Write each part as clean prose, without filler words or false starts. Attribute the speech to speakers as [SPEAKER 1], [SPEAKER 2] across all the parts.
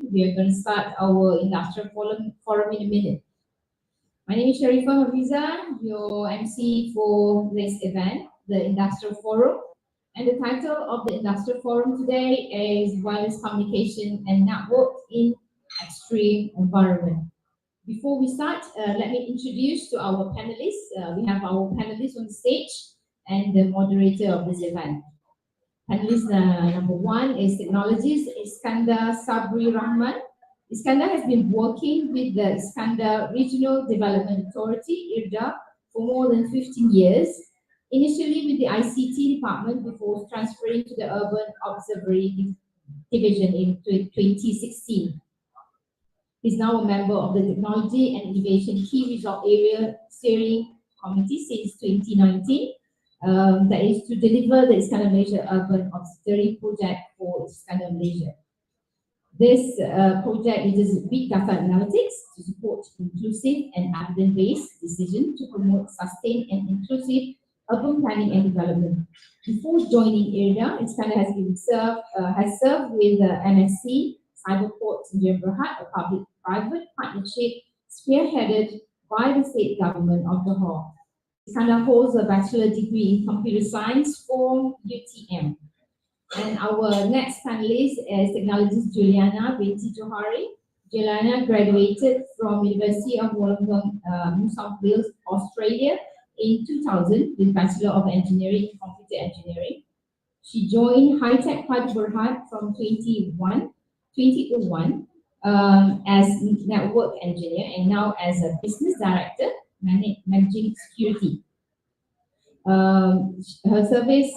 [SPEAKER 1] We are going to start our industrial forum in a minute. My name is Sharifah Hafiza, your MC for this event, the Industrial Forum. And the title of the Industrial Forum today is Wireless Communication and Network in Extreme Environment. Before we start, let me introduce to our panelists. We have our panelists on stage and the moderator of this event. Panelist number one is technologist Iskandar Sabri Rahmat. Iskandar has been working with the Iskandar Regional Development Authority, IRDA, for more than 15 years, initially with the ICT department before transferring to the Urban Observatory Division in 2016. He's now a member of the Technology and Innovation Key Result Area Steering Committee since 2019. That is to deliver the Iskandar Malaysia Urban Observatory project for Iskandar Malaysia. This project uses big data analytics to support inclusive and evidence-based decision to promote sustained and inclusive urban planning and development. Before joining IRDA, Iskandar has served with the MSc Cyberport in Berhad, a public-private partnership spearheaded by the state government of Johor. Iskandar holds a bachelor degree in computer science from UTM. And our next panelist is technologist Juliana, Binti Johari. Juliana graduated from University of Wollongong, New South Wales, Australia in 2000 with Bachelor of Engineering in Computer Engineering. She joined Heitech Padu Berhad from 2001 as network engineer and now as a business director managing security. Her service,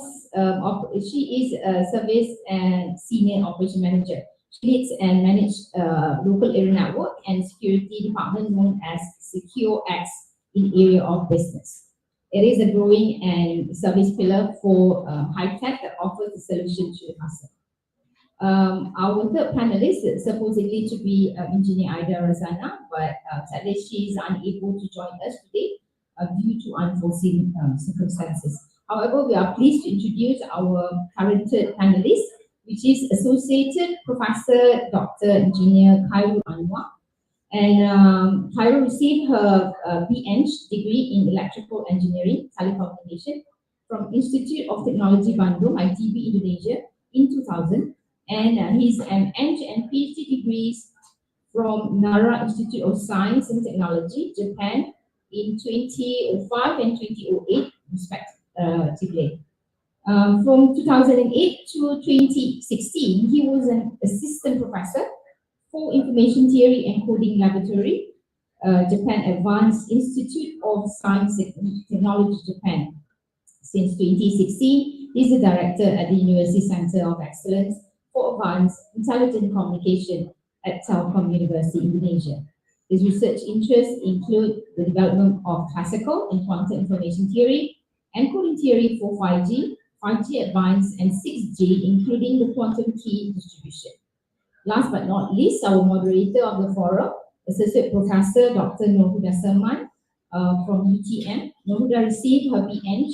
[SPEAKER 1] she is a service and senior operation manager. She leads and manages local area network and security department known as Secure X in area of business. It is a growing and service pillar for Heitech that offers a solution to the customer. Our third panelist is supposedly to be engineer Aida Razana, but sadly she is unable to join us today due to unforeseen circumstances. However, we are pleased to introduce our current panelist, which is Associated Professor Dr. Engineer Khairul Anwar. And Khairul received her BEng degree in Electrical Engineering, Telecommunication from Institute of Technology Bandung, ITB, Indonesia in 2000. And his MEng and PhD degrees from Nara Institute of Science and Technology, Japan, in 2005 and 2008, respectively. From 2008 to 2016, he was an assistant professor for Information Theory and Coding Laboratory, Japan Advanced Institute of Science and Technology, Japan. Since 2016, he is the director at the University Center of Excellence for Advanced Intelligent Communication at Telkom University, Indonesia. His research interests include the development of classical and quantum information theory and coding theory for 5G, 5G Advanced, and 6G, including the quantum key distribution. Last but not least, our moderator of the forum, Associate Professor Dr. Norhudah Seman from UTM. Norhudah received her BEng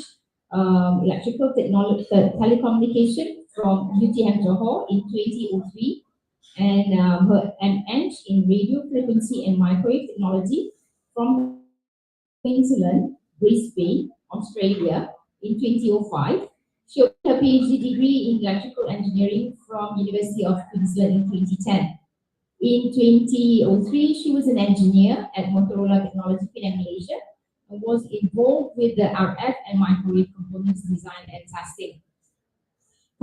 [SPEAKER 1] Electrical Telecommunication from UTM Johor in 2003. And her MEng in Radio Frequency and Microwave Technology from Queensland, Brisbane, Australia in 2005. She obtained her PhD degree in Electrical Engineering from University of Queensland in 2010. In 2003, she was an engineer at Motorola Technology in Malaysia and was involved with the RF and microwave components design and testing.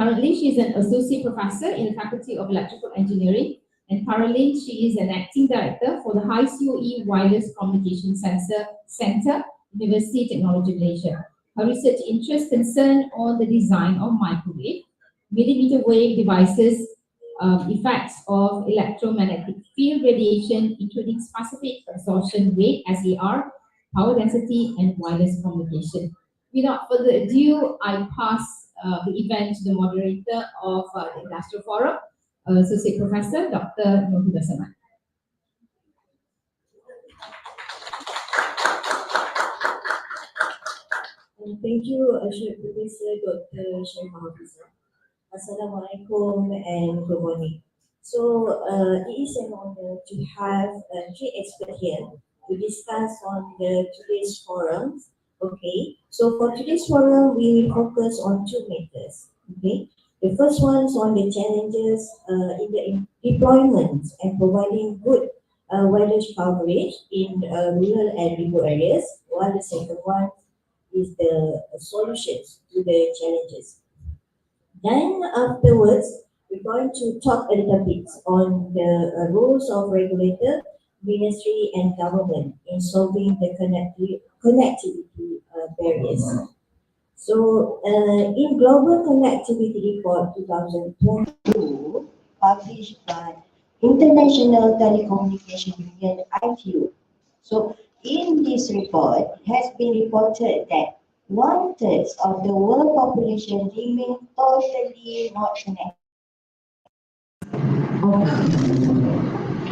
[SPEAKER 1] Currently, she is an associate professor in the Faculty of Electrical Engineering, and currently she is an acting director for the High COE Wireless Communication Center, University Teknologi Malaysia. Her research interests concern on the design of microwave, millimeter wave devices, effects of electromagnetic field radiation, including specific absorption rate, SAR, power density, and wireless communication. Without further ado, I pass the event to the moderator of the Industrial Forum, Associate Professor Dr. Norhudah Seman.
[SPEAKER 2] Thank you, Professor Dr. Sharifah Hafiza. Assalamualaikum and good morning. So it is an honor to have three experts here to discuss on the today's forum. Okay, so for today's forum, we will focus on two matters. Okay, the first one is on the challenges in the deployment and providing good wireless coverage in rural and remote areas, while the second one is the solutions to the challenges. Then afterwards, we're going to talk a little bit on the roles of regulator, ministry, and government in solving the connectivity barriers. So, in Global Connectivity Report 2022, published by International Telecommunication Union (ITU). So, in this report, it has been reported that one-third of the world population remain totally not connected.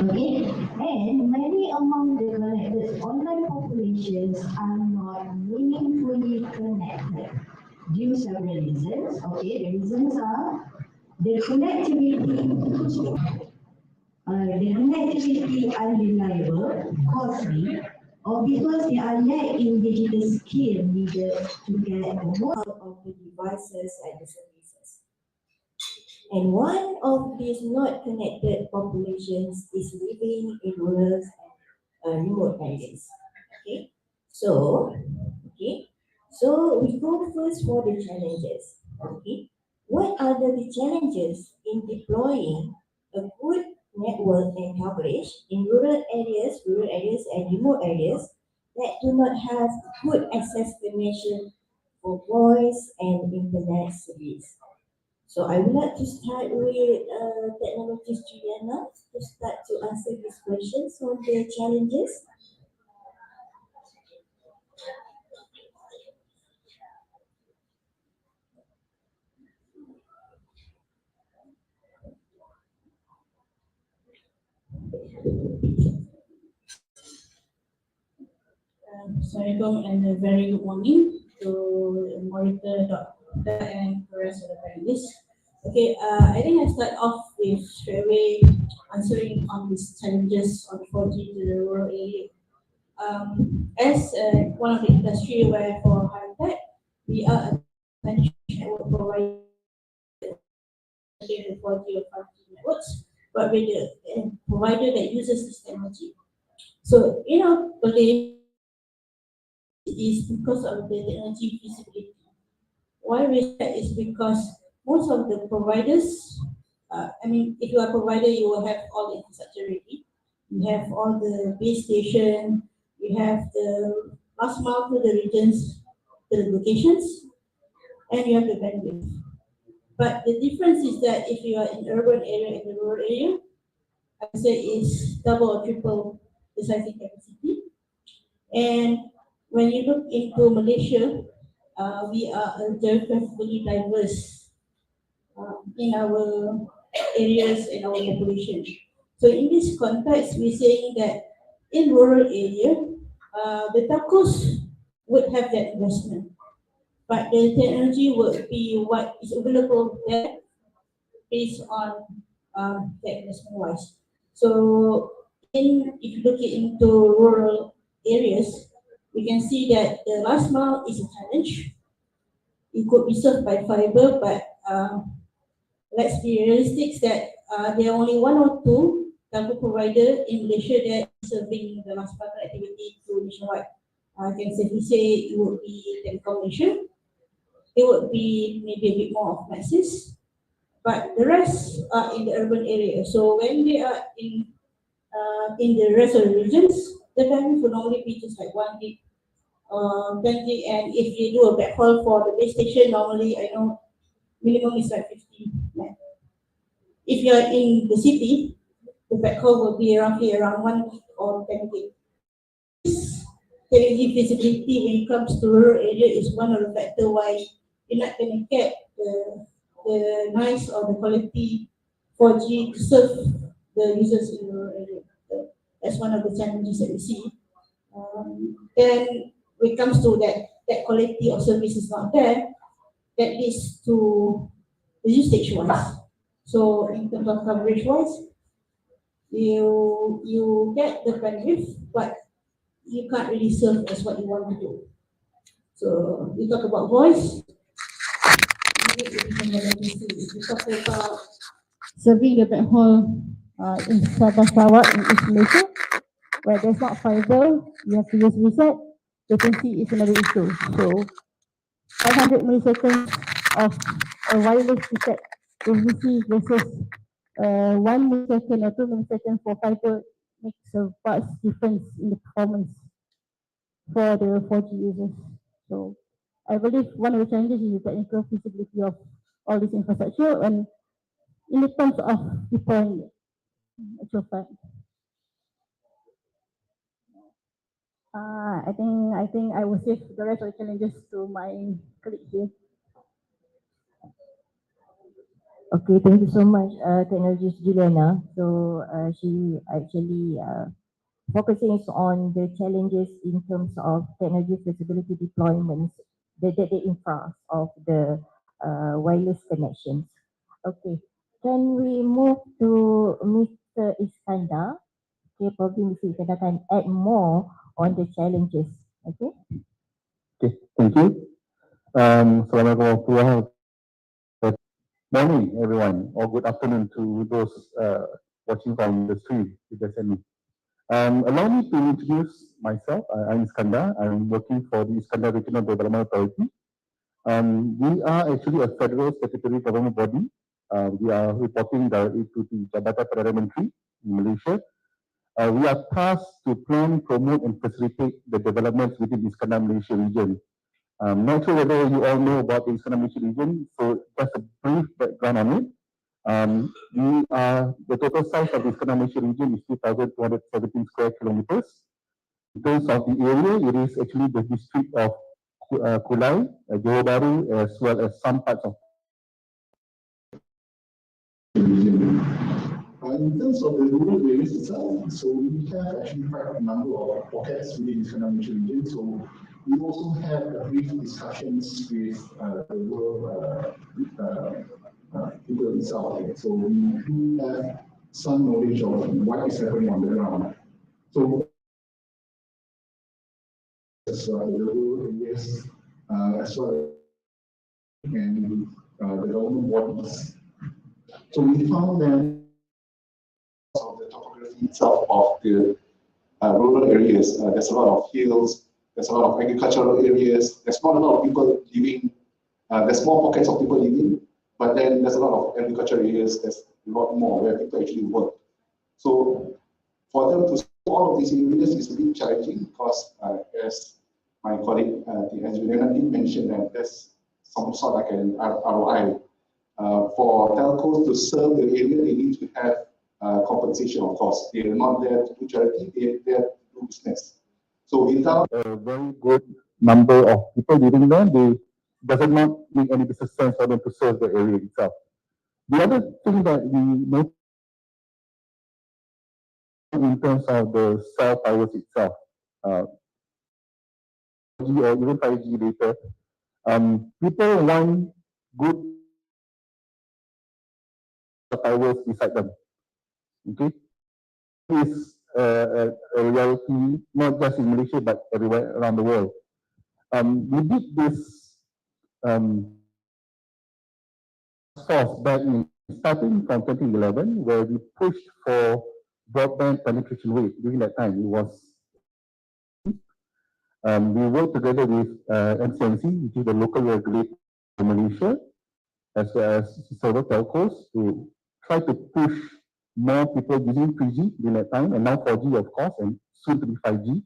[SPEAKER 2] Okay, and many among the connected online populations are not meaningfully connected due to several reasons. Okay, the reasons are the connectivity unreliable, costly, or because they are lack in digital skill needed to get the most out of the devices and the services. And one of these not connected populations is living in rural and remote areas. Okay, so okay, so we go first for the challenges. Okay, what are the challenges in deploying a good network and coverage in rural areas and remote areas that do not have good access connection for voice and internet service? So I would like to start with technologist Juliana to start to answer these questions on the challenges.
[SPEAKER 3] Assalamualaikum and a very good morning to Monitor Doctor and the rest of the panelists. Okay, I think I start off with straight away answering on these challenges on 4G to the rural area. As one of the industry where for Heitech, we are a managed network provider the 4G or 5G networks, but we're the provider that uses this technology. So in our belief is because of the technology feasibility. Why we say that is because most of the providers, if you are a provider, you will have all the infrastructure ready. You have all the base station, you have the last mile to the regions, to the locations, and you have the bandwidth. But the difference is that if you are in urban area and the rural area, I would say is double or triple the sizing capacity. And when you look into Malaysia, we are a geographically diverse in our areas and our population. So in this context, we're saying that in rural area, the telcos would have that investment, but the technology would be what is available there based on that investment wise. So if you look into rural areas, we can see that the last mile is a challenge. It could be served by fiber, but let's be realistic that there are only one or two telco provider in Malaysia that is serving the last mile connectivity to nationwide. I can safely say it would be Telecommunication. It would be maybe a bit more of Maxis, but the rest are in the urban area. So when they are in the rest of the regions, the bandwidth will normally be just like 1 gig, 10 gig, and if you do a backhaul for the base station, normally I know minimum is like 50 meg. If you are in the city, the backhaul will be roughly around 1 gig or 10 gig. Technology feasibility when it comes to rural area is one of the factors why you're not going to get the nice or the quality 4G to serve the users in the rural area. So that's one of the challenges that we see. Then when it comes to that quality of service is not there, that leads to the usage wise. So in terms of coverage wise, you get the bandwidth, but you can't really serve as what you want to do. So we talk about voice. If you talk about serving the backhaul in Sabah Sarawak in East Malaysia, where there's not fiber, you have to use reset. Latency is another issue. So 500 milliseconds of a wireless reset latency versus 1 millisecond or 2 milliseconds for fiber makes a vast difference in the performance for the 4G users. So I believe one of the challenges is the technical feasibility of all this infrastructure and in the terms of deploying it. Actual fact. I think I will save the rest of the challenges to my colleague here.
[SPEAKER 4] Okay, thank you so much, Technologist Juliana. So she actually focusing on the challenges in terms of technology feasibility deployments, the infra of the wireless connections. Okay, can we move to Mr. Iskandar? Okay, probably Mr. Iskandar can add more on the challenges. Okay.
[SPEAKER 5] Okay, thank you. Assalamualaikum warahmatullahi wabarakatuh. Morning, everyone, or good afternoon to those watching from the stream, if there's any. Allow me to introduce myself. I'm Iskandar. I'm working for the Iskandar Regional Development Authority. We are actually a federal statutory government body. We are reporting directly to the Jabatan Perdana Menteri in Malaysia. We are tasked to plan, promote, and facilitate the developments within the Iskandar Malaysia region. I'm not sure whether you all know about the Iskandar Malaysia region, so just a brief background on it. The total size of the Iskandar Malaysia region is 2,217 square kilometers. In terms of the area, it is actually the district of Kulai, Johor Bahru, as well as some parts of.
[SPEAKER 6] In terms of the rural areas itself, so we have actually quite a number of pockets within the Iskandar Malaysia region. So we also have brief discussions with the rural people itself. So we do have some knowledge of what is happening on the ground. So the rural areas as well and the government bodies. So we found that of the topography itself of the rural areas, there's a lot of hills, there's a lot of agricultural areas, there's not a lot of people living, there's small pockets of people living, but then there's a lot of agricultural areas, there's a lot more where people actually work. So for them to see all of these areas is a bit challenging because as my colleague, as Juliana did mention, that there's some sort like an ROI. For telcos to serve the area, they need to have compensation, of course. They are not there to do charity, they are there to do business. So without
[SPEAKER 5] a very good number of people living there, they does not make any business sense for them to serve the area itself. The other thing that we know in terms of the cell towers itself, or even 5G data, people want good towers beside them. Okay, is a reality not just in Malaysia but everywhere around the world. We did this source back in starting from 2011, where we pushed for broadband penetration rate. During that time, it was we worked together with MCMC, which is the local regulator in Malaysia, as well as several telcos to try to push more people using 3G during that time, and now 4G, of course, and soon to be 5G.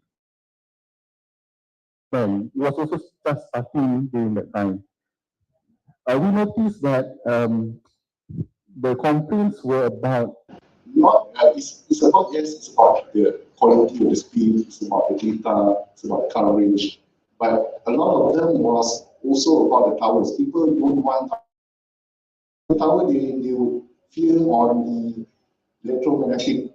[SPEAKER 5] Then it was also just starting during that time. We noticed that the complaints were about
[SPEAKER 6] not it's about it's about the quality of the speed, it's about the data, it's about the coverage, but a lot of them was also about the towers. People don't want the tower, they fear on the electromagnetic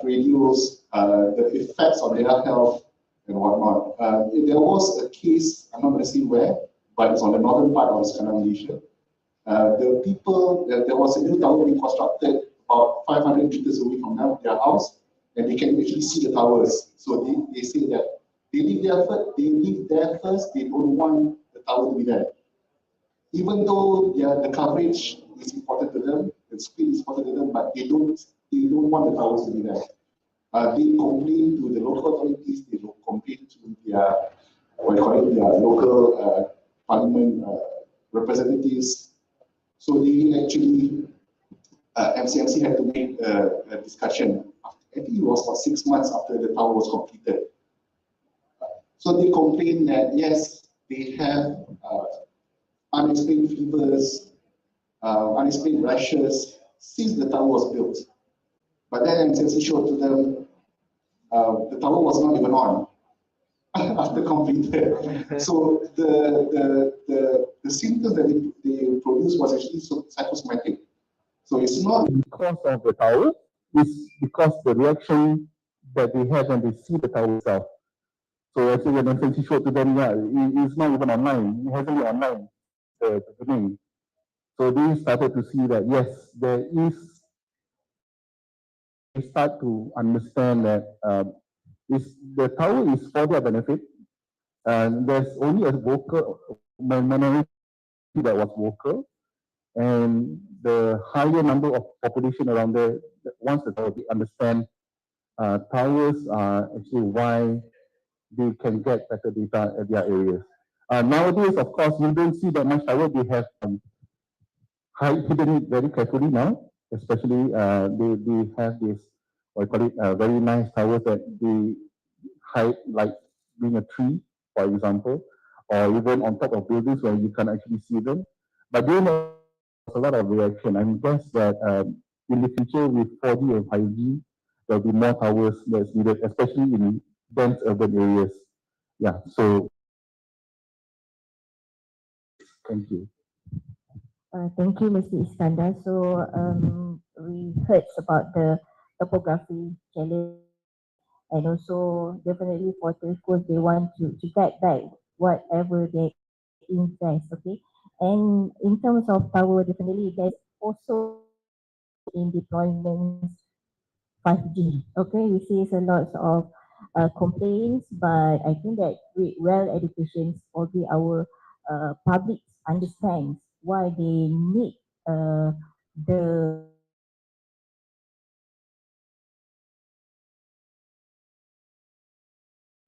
[SPEAKER 6] radios, the effects on their health and whatnot. There was a case, I'm not going to say where, but it's on the northern part of Iskandar Malaysia. There was a new tower being constructed about 500 meters away from their house, and they can actually see the towers. So they say that they live there first, they don't want the tower to be there. Even though the coverage is important to them, the speed is important to them, but they don't want the towers to be there. They complain to the local authorities, they complain to their local parliament representatives. So they actually, MCMC had to make a discussion. I think it was about 6 months after the tower was completed. So they complain that yes, they have unexplained fevers, unexplained rashes since the tower was built. But then MCMC showed to them the tower was not even on after completed. So the symptoms that they produced was actually psychosomatic. So it's not because of the tower, it's because the reaction that they have when they see the tower itself. So actually when MCMC showed to them, yeah, it's not even online, it hasn't been online the beginning. So they started to see that yes, they start to understand that the tower is for their benefit, and there's only a vocal minority that was vocal, and the higher number of population around there, once the tower, they understand towers are actually why they can get better data at their areas. Nowadays, of course, you don't see that much tower. They have hidden it very carefully now, especially they have this, what I call it, very nice towers that they hide, like being a tree, for example, or even on top of buildings where you can actually see them. But then there's a lot of reaction. I guess that in the future with 4G and 5G, there'll be more towers that's needed, especially in dense urban areas. Yeah, so thank you.
[SPEAKER 4] Thank you, Mr. Iskandar. So we heard about the topography challenge, and also definitely for telcos, they want to get back whatever they invest, okay? And in terms of power, definitely there's also in deployments 5G, okay? We see a lot of complaints, but I think that with well education, probably our public understands why they need the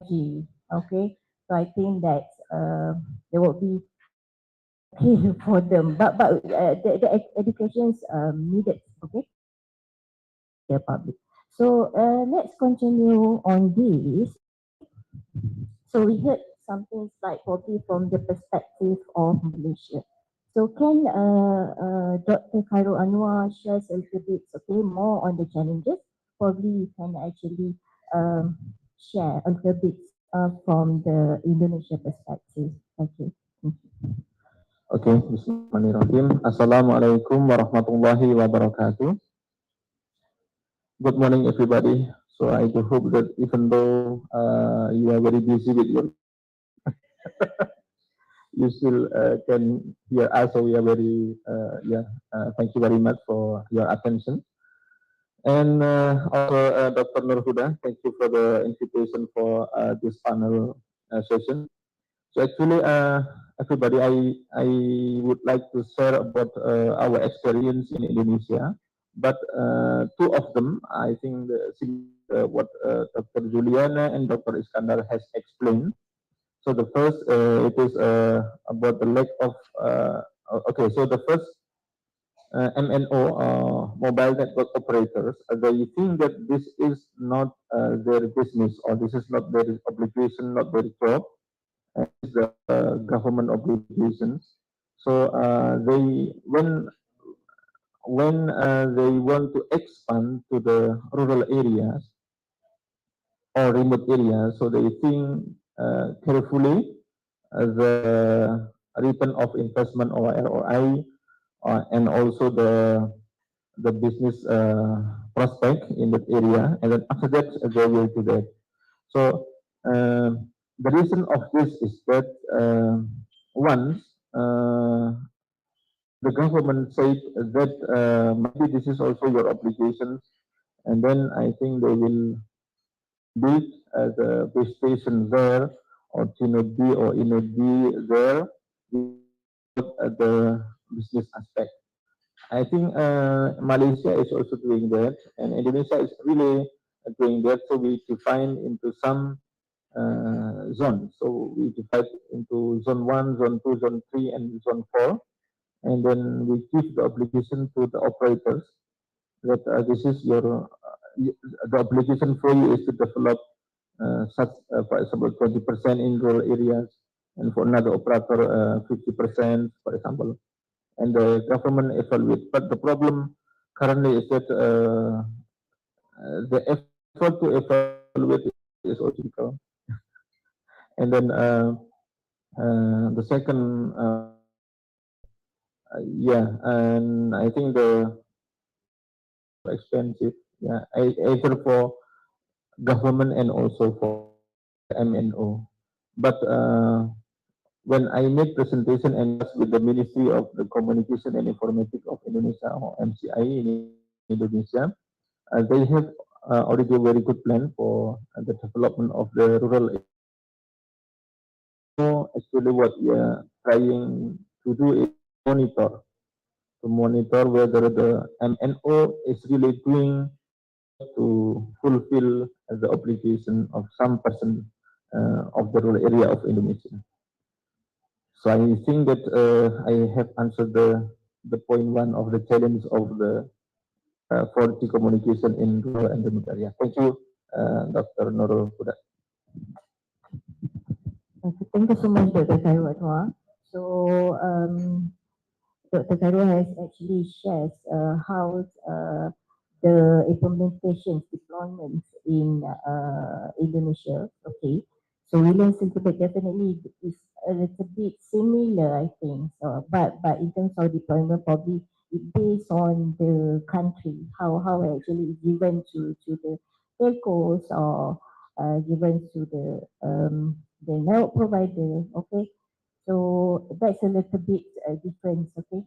[SPEAKER 4] G, okay? So I think that there will be okay for them, but the education's needed, okay? The public. So let's continue on this. So we heard something like probably from the perspective of Malaysia. So can Dr. Khairul Anwar share a little bit, okay, more on the challenges? Probably you can actually share a little bit from the Indonesia perspective. Thank you.
[SPEAKER 7] Okay, Bismillahirrahmanirrahim. Assalamualaikum warahmatullahi wabarakatuh. Good morning, everybody. So I do hope that even though you are very busy with your, you still can hear us. So we are very, thank you very much for your attention. And also Dr. Norhudah, thank you for the invitation for this panel session. So actually, everybody, I would like to share about our experience in Indonesia. But two of them, I think, what Dr. Juliana and Dr. Iskandar has explained. So the first, it is about the lack of. Okay, so the first MNO, mobile network operators, they think that this is not their business, or this is not their obligation, not their job. Is the government obligations. So they when they want to expand to the rural areas or remote areas, so they think carefully the return of investment or ROI, and also the business prospect in that area, and then after that they will do that. So the reason of this is that once the government said that maybe this is also your obligation, and then I think they will build the base station there, or Unit B or Unit B there, at the business aspect. I think Malaysia is also doing that, and Indonesia is really doing that. So we define into some zones. So we divide into zone 1, zone 2, zone 3, and zone 4. And then we give the obligation to the operators that this is your, the obligation for you is to develop such, for example, 20% in rural areas, and for another operator, 50%, for example. And the government evaluate. But the problem currently is that the effort to evaluate is also difficult. And then the second, yeah, and I think the expensive, yeah, either for government and also for MNO. But when I made presentation and with the Ministry of the Communication and Informatics of Indonesia, or MCI in Indonesia, they have already a very good plan for the development of the rural area. So actually what we are trying to do is monitor whether the MNO is really doing to fulfill the obligation of some person of the rural area of Indonesia. So I think that I have answered the point one of the challenge of the 4G communication in rural and remote area. Thank you, Dr. Norhudah.
[SPEAKER 4] Okay, thank you so much, Dr. Khairul. So, Dr. Khairul has actually shared how the implementation deployments in Indonesia. Okay, so Williams Institute definitely is a little bit similar, I think. So, but in terms of deployment, probably it based on the country, how actually it's given to the telcos or given to the network provider. Okay, so that's a little bit different. Okay,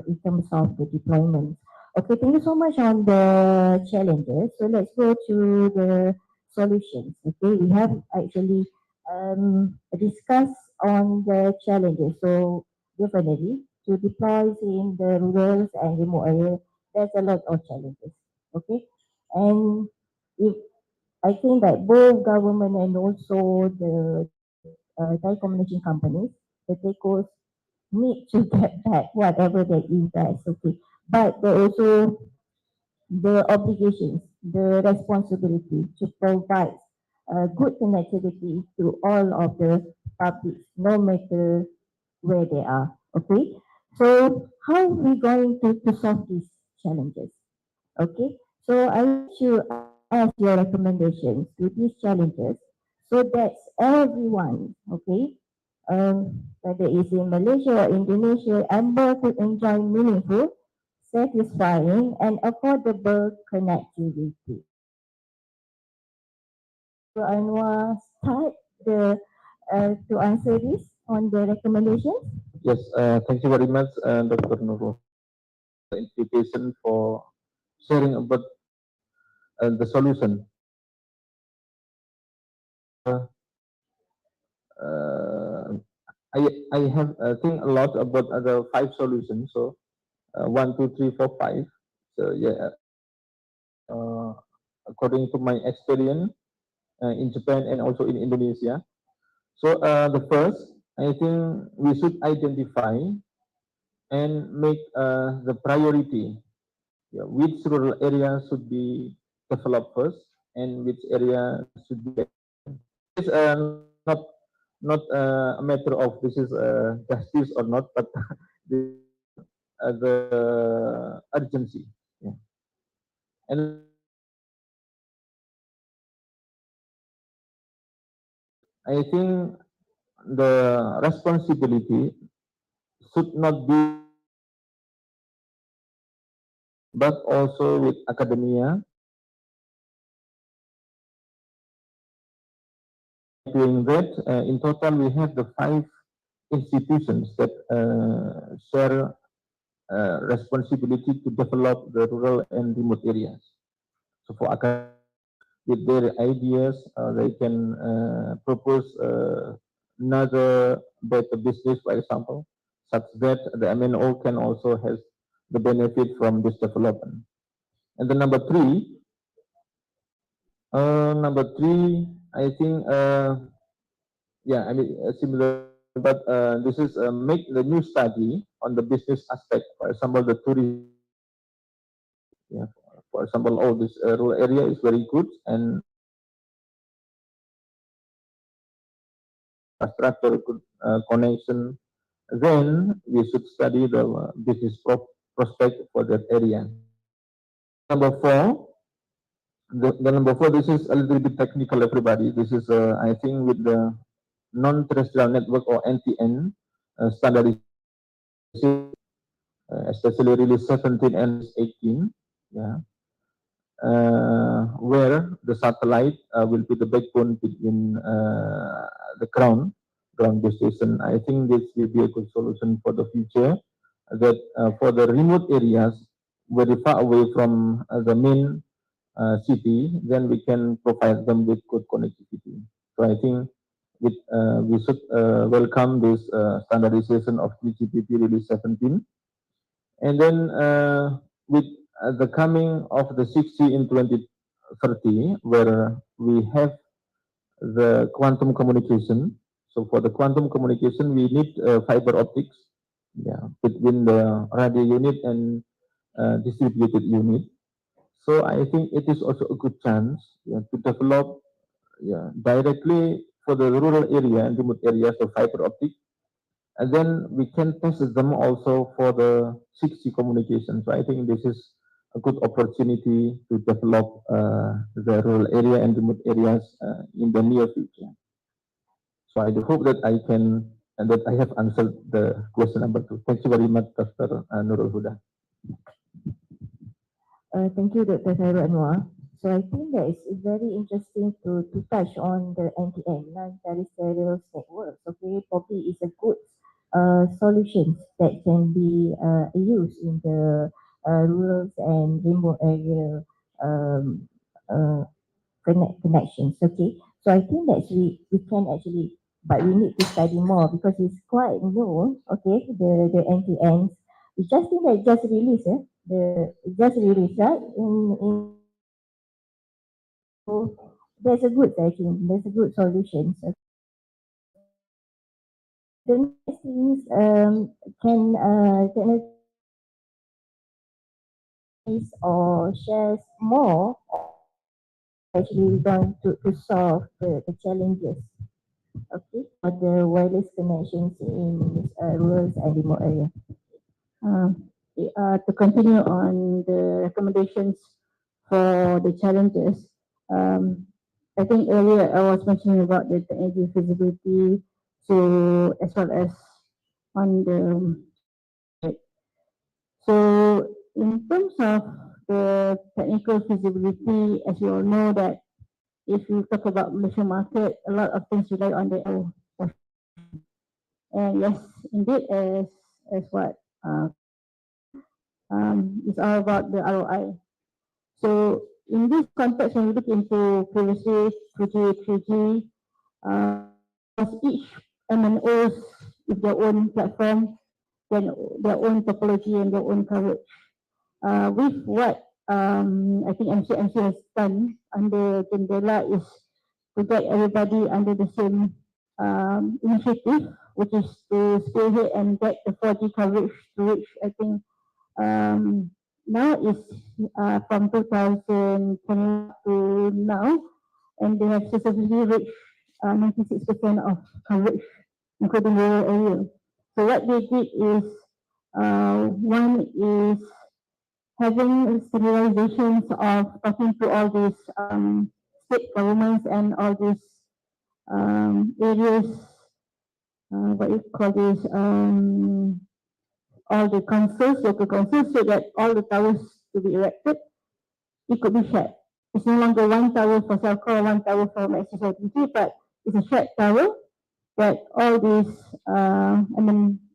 [SPEAKER 4] in terms of the deployment. Okay, thank you so much on the challenges. So let's go to the solutions. Okay, we have actually discussed on the challenges. So definitely to deploy in the rural and remote area, there's a lot of challenges. Okay, and if I think that both government and also the telecommunication companies, the telcos need to get back whatever they invest. Okay, but there also the obligations, the responsibility to provide good connectivity to all of the public, no matter where they are. Okay, so how are we going to solve these challenges? Okay, so I should ask your recommendations to these challenges so that everyone, okay, whether it's in Malaysia or Indonesia, able to enjoy meaningful, satisfying, and affordable connectivity. So Anwar, start the to answer this on the recommendations.
[SPEAKER 7] Yes, thank you very much, Dr. Nurul, the invitation for sharing about the solution. Uh, I have think a lot about the 5 solutions. So 1, 2, 3, 4, 5. So yeah, according to my experience in Japan and also in Indonesia. So the first, I think we should identify and make the priority. Yeah, which rural area should be developed first, and which area should be. It's not a matter of this is justice or not, but the urgency. Yeah. And I think the responsibility should not be, but also with academia. Doing that, in total we have the 5 institutions that share responsibility to develop the rural and remote areas. So for academics, with their ideas, they can propose another better business, for example, such that the MNO can also have the benefit from this development. And the number three, I think, yeah, I mean, similar, but this is make the new study on the business aspect. For example, the tourism. Yeah, for example, oh, this rural area is very good and infrastructure good connection. Then we should study the business prospect for that area. Number four, the number four. This is a little bit technical, everybody. This is I think with the non-terrestrial network or NTN standardization, especially release 17 and 18. Yeah. Where the satellite will be the backbone between the ground-based station. I think this will be a good solution for the future. That for the remote areas, very far away from the main city, then we can provide them with good connectivity. So I think we should welcome this standardization of 3GPP release 17. And then with the coming of the 6G in 2030, where we have the quantum communication. So for the quantum communication, we need fiber optics, yeah, between the radio unit and distributed unit. So I think it is also a good chance, yeah, to develop, yeah, directly for the rural area and remote areas of fiber optic. And then we can test them also for the 6G communication. So I think this is a good opportunity to develop the rural area and remote areas in the near future. So I do hope that I can and that I have answered the question number 2. Thank you very much, Dr. Norhudah.
[SPEAKER 4] Thank you, Dr. Khairul Anwar. So I think that it's very interesting to touch on the NTN, non-terrestrial networks. Okay, probably is a good solutions that can be used in the rural and remote area um, uh, connections. Okay, so I think that we can actually, but we need to study more because it's quite new. Okay, the NTNs. We just think that just released, just released, right? So there's a good, I think, there's a good solution. So the next things can or shares more actually going to solve the challenges, okay, for the wireless connections in rural and remote area. To continue on the recommendations for the challenges, I think earlier I was mentioning about the technology feasibility, so as well as on the so in terms of the technical feasibility, as you all know that if you talk about Malaysian market, a lot of things rely on the and yes, indeed, as what it's all about the ROI. So in this context, when we look into previously 2G, 3G, as each MNOs with their own platform, then their own topology and their own coverage. With what I think MCMC has done under Jendela is to get everybody under the same initiative, which is to spearhead and get the 4G coverage to which I think now is from 2020 to now, and they have successfully reached 96% of coverage, including rural area. So what they did is, one is having standardizations of talking to all these state governments and all these areas, what you call this, all the councils, local councils, so that all the towers to be erected, it could be shared. It's no longer one tower for Celcom, one tower for Maxis or but it's a shared tower
[SPEAKER 8] that all these,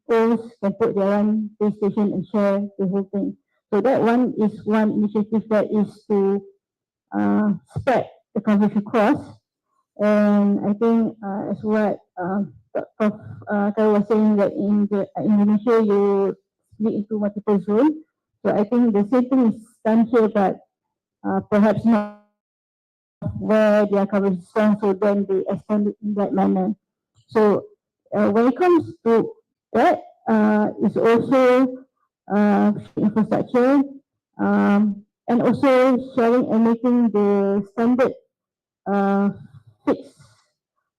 [SPEAKER 8] O's can put their own base station and share the whole thing. So that one is one initiative that is to spread the coverage across. And I think as what Prof. Khairul was saying, that in Indonesia you split into multiple zones. So I think the same thing is done here, but perhaps not where their coverage is strong, so then they extend it in that manner. So when it comes to that, it's also infrastructure, and also sharing and making the standard fixed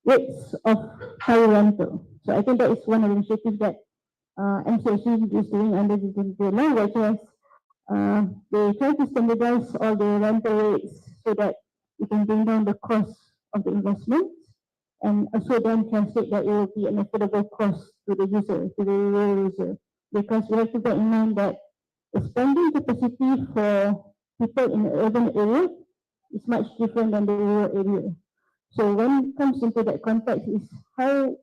[SPEAKER 8] rates of high rental. So I think that is one of the initiatives that MCSC is doing under the law, which is they try to standardize all the rental rates so that we can bring down the cost of the investment, and also then translate that it will be an affordable cost to the user, to the rural user. Because we have to bear in mind that the spending capacity for people in the urban area is much different than the rural area. So when it comes into that context, is how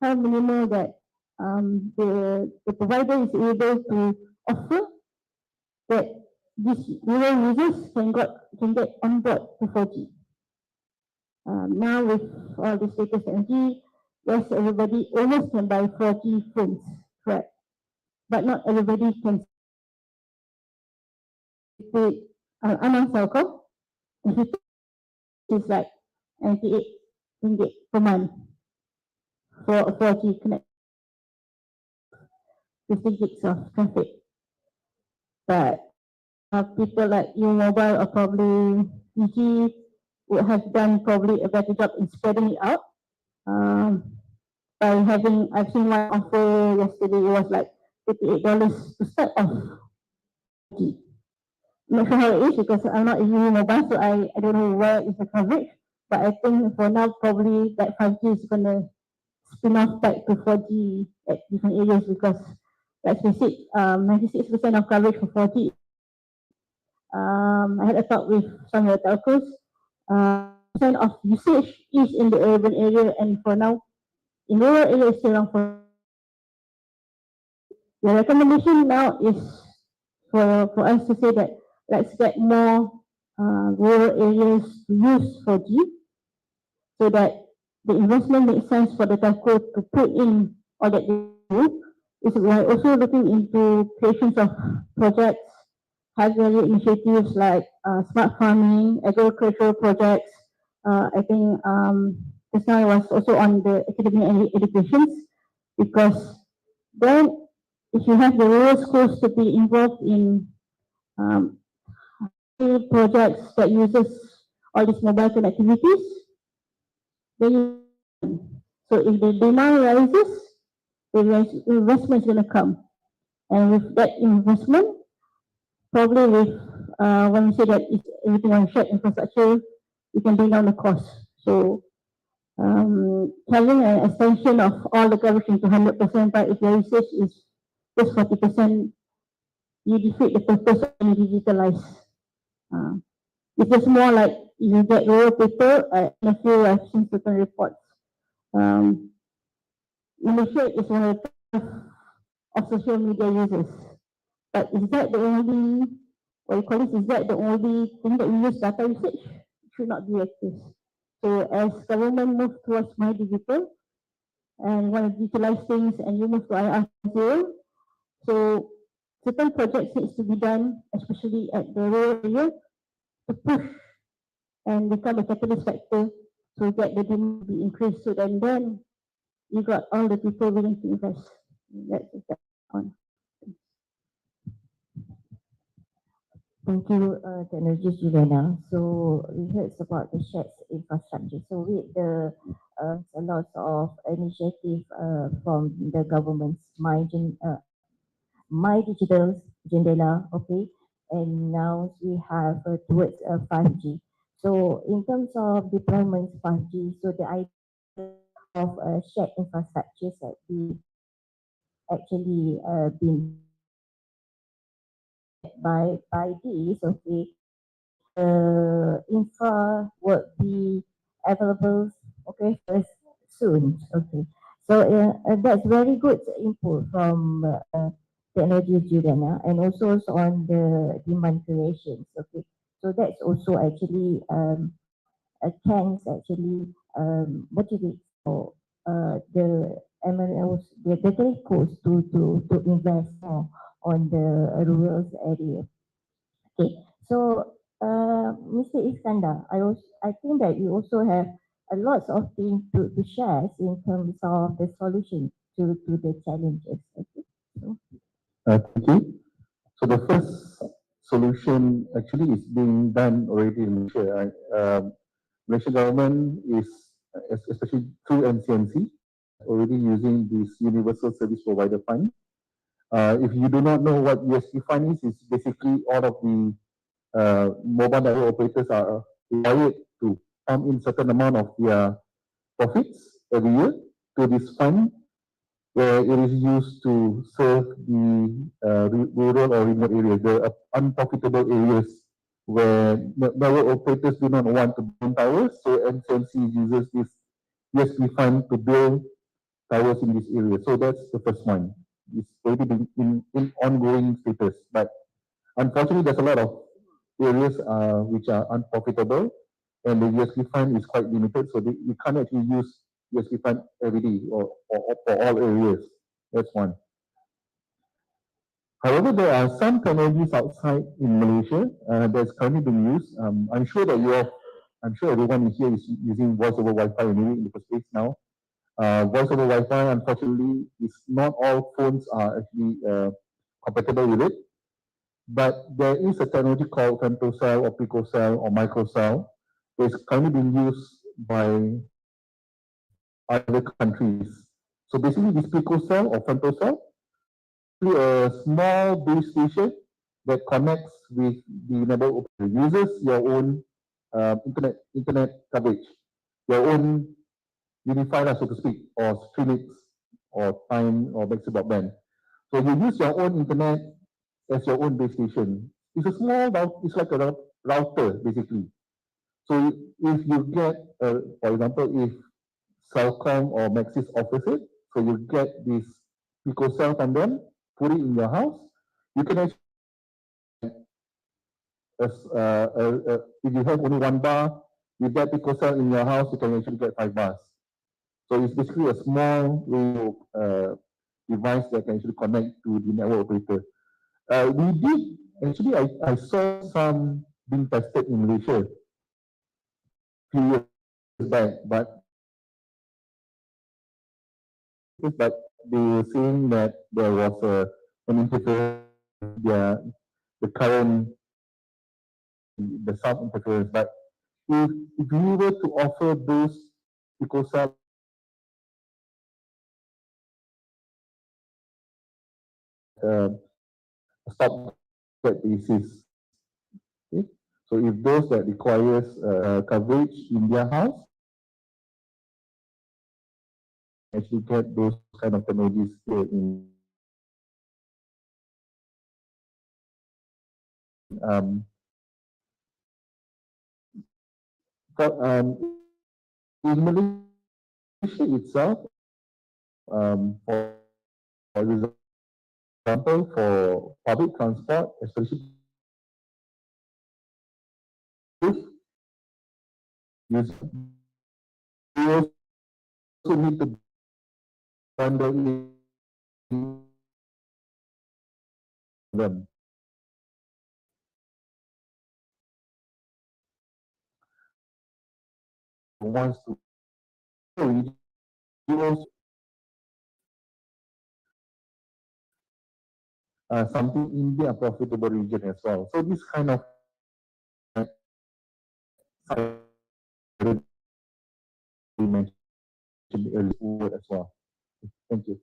[SPEAKER 8] minimal that the provider is able to offer that these rural users can get on board to 4G. Now with all this latest technology, yes, everybody almost can buy 4G phones, correct? But not everybody can pay Anang Telco. If you it's like 98 ringgit per month for a 4G connect, 50 gigs of traffic. But people like you mobile or probably DG would have done probably a better job in spreading it out. By having, I've seen one offer yesterday, it was like $58 to start off. I'm not sure how it is because I'm not using mobile, so I don't know where is the coverage. But I think for now, probably that 5G is going to spin off back to 4G at different areas because, let's face it, 96% of coverage for 4G. I had a talk with some of the telcos. Percent of usage is in the urban area, and for now, in rural area, it's still around 4G. The recommendation now is for us to say that let's get more rural areas to use 4G so that the investment makes sense for the telco to put in all that they do. We are also looking into creations of projects, high value initiatives like smart farming, agricultural projects. I think just now I was also on the academic and education because then if you have the rural schools to be involved in projects that uses all these mobile connectivities, then so if the demand rises, the investment is going to come, and with that investment, probably with when we say that it's everything on shared infrastructure, we can bring down the cost. So having an extension of all the coverage into 100%, but if your research is just 40%, you defeat the purpose of digitalize. It's just more like you get rural people, and a few I've seen certain reports. Malaysia is one of the top of social media users. But is that the only, what you call it, is that the only thing that we use data usage? It should not be like this. So as government moves towards my digital and want to digitalize things and you move to IR0, so certain projects needs to be done, especially at the rural area, to push and become a catalyst factor to get the demand to be increased. So then you got all the people willing to invest. That's on.
[SPEAKER 4] Thank you, Teknologi Juliana. So we heard about the shared infrastructure. So with the a lot of initiative from the government's My Digital Jendela, okay, and now we have towards 5G. So in terms of deployments 5G, so the idea of shared infrastructures that we actually been by this, okay, infra would be available, okay, first soon. Okay. So that's very good input from Technology Juliana, and also on the demand creations. Okay. So that's also actually can actually motivate for the MNOs, the telcos to invest more on the rural area. Okay, so Mr. Iskandar, I think that you also have a lot of things to share in terms of the solution to the challenges. Okay, so.
[SPEAKER 5] Thank you. So the first solution actually is being done already in Malaysia. Malaysian government is, especially through MCMC, already using this Universal Service Provider Fund. If you do not know what USP Fund is, it's basically all of the mobile network operators are required to pump in certain amount of their profits every year to this fund, where it is used to serve the rural or remote areas, the unprofitable areas where network operators do not want to build towers. So MCMC uses this USP fund to build towers in this area. So that's the first one. It's already been in ongoing status, but unfortunately, there's a lot of areas which are unprofitable, and the USP fund is quite limited, so we can't actually use USP fund every day or for all areas. That's one. However, there are some technologies outside in Malaysia that's currently being used. I'm sure that I'm sure everyone here is using voice over Wi-Fi anyway in the first place now. Voice over Wi-Fi, unfortunately, is not all phones are actually compatible with it. But there is a technology called femtocell or picocell or microcell that is currently being used by other countries. So basically this picocell or femtocell is a small base station that connects with the network operator, uses your own internet coverage, your own unified, so to speak, or streamlets or time or maxi broadband. So you use your own internet as your own base station. It's a small, it's like a router basically. So if you get, for example, if Celcom or Maxis offers it, so you get this picocell from them, put it in your house, you can actually, if you have only 1 bar, with that picocell in your house, you can actually get 5 bars. So it's basically a small radio device that can actually connect to the network operator. We did, actually, I saw some being tested in Malaysia a few years back, but they were saying that there was an interference, the current, the sound interference. But if we were to offer those picocell stop that basis, okay? So if those that requires coverage in their house, actually get those kind of technologies here in in Malaysia itself, for example, for public transport, especially you also need to bundle in them. Wants to regions, something in their profitable region as well. So this kind of mentioned earlier as well. Thank you.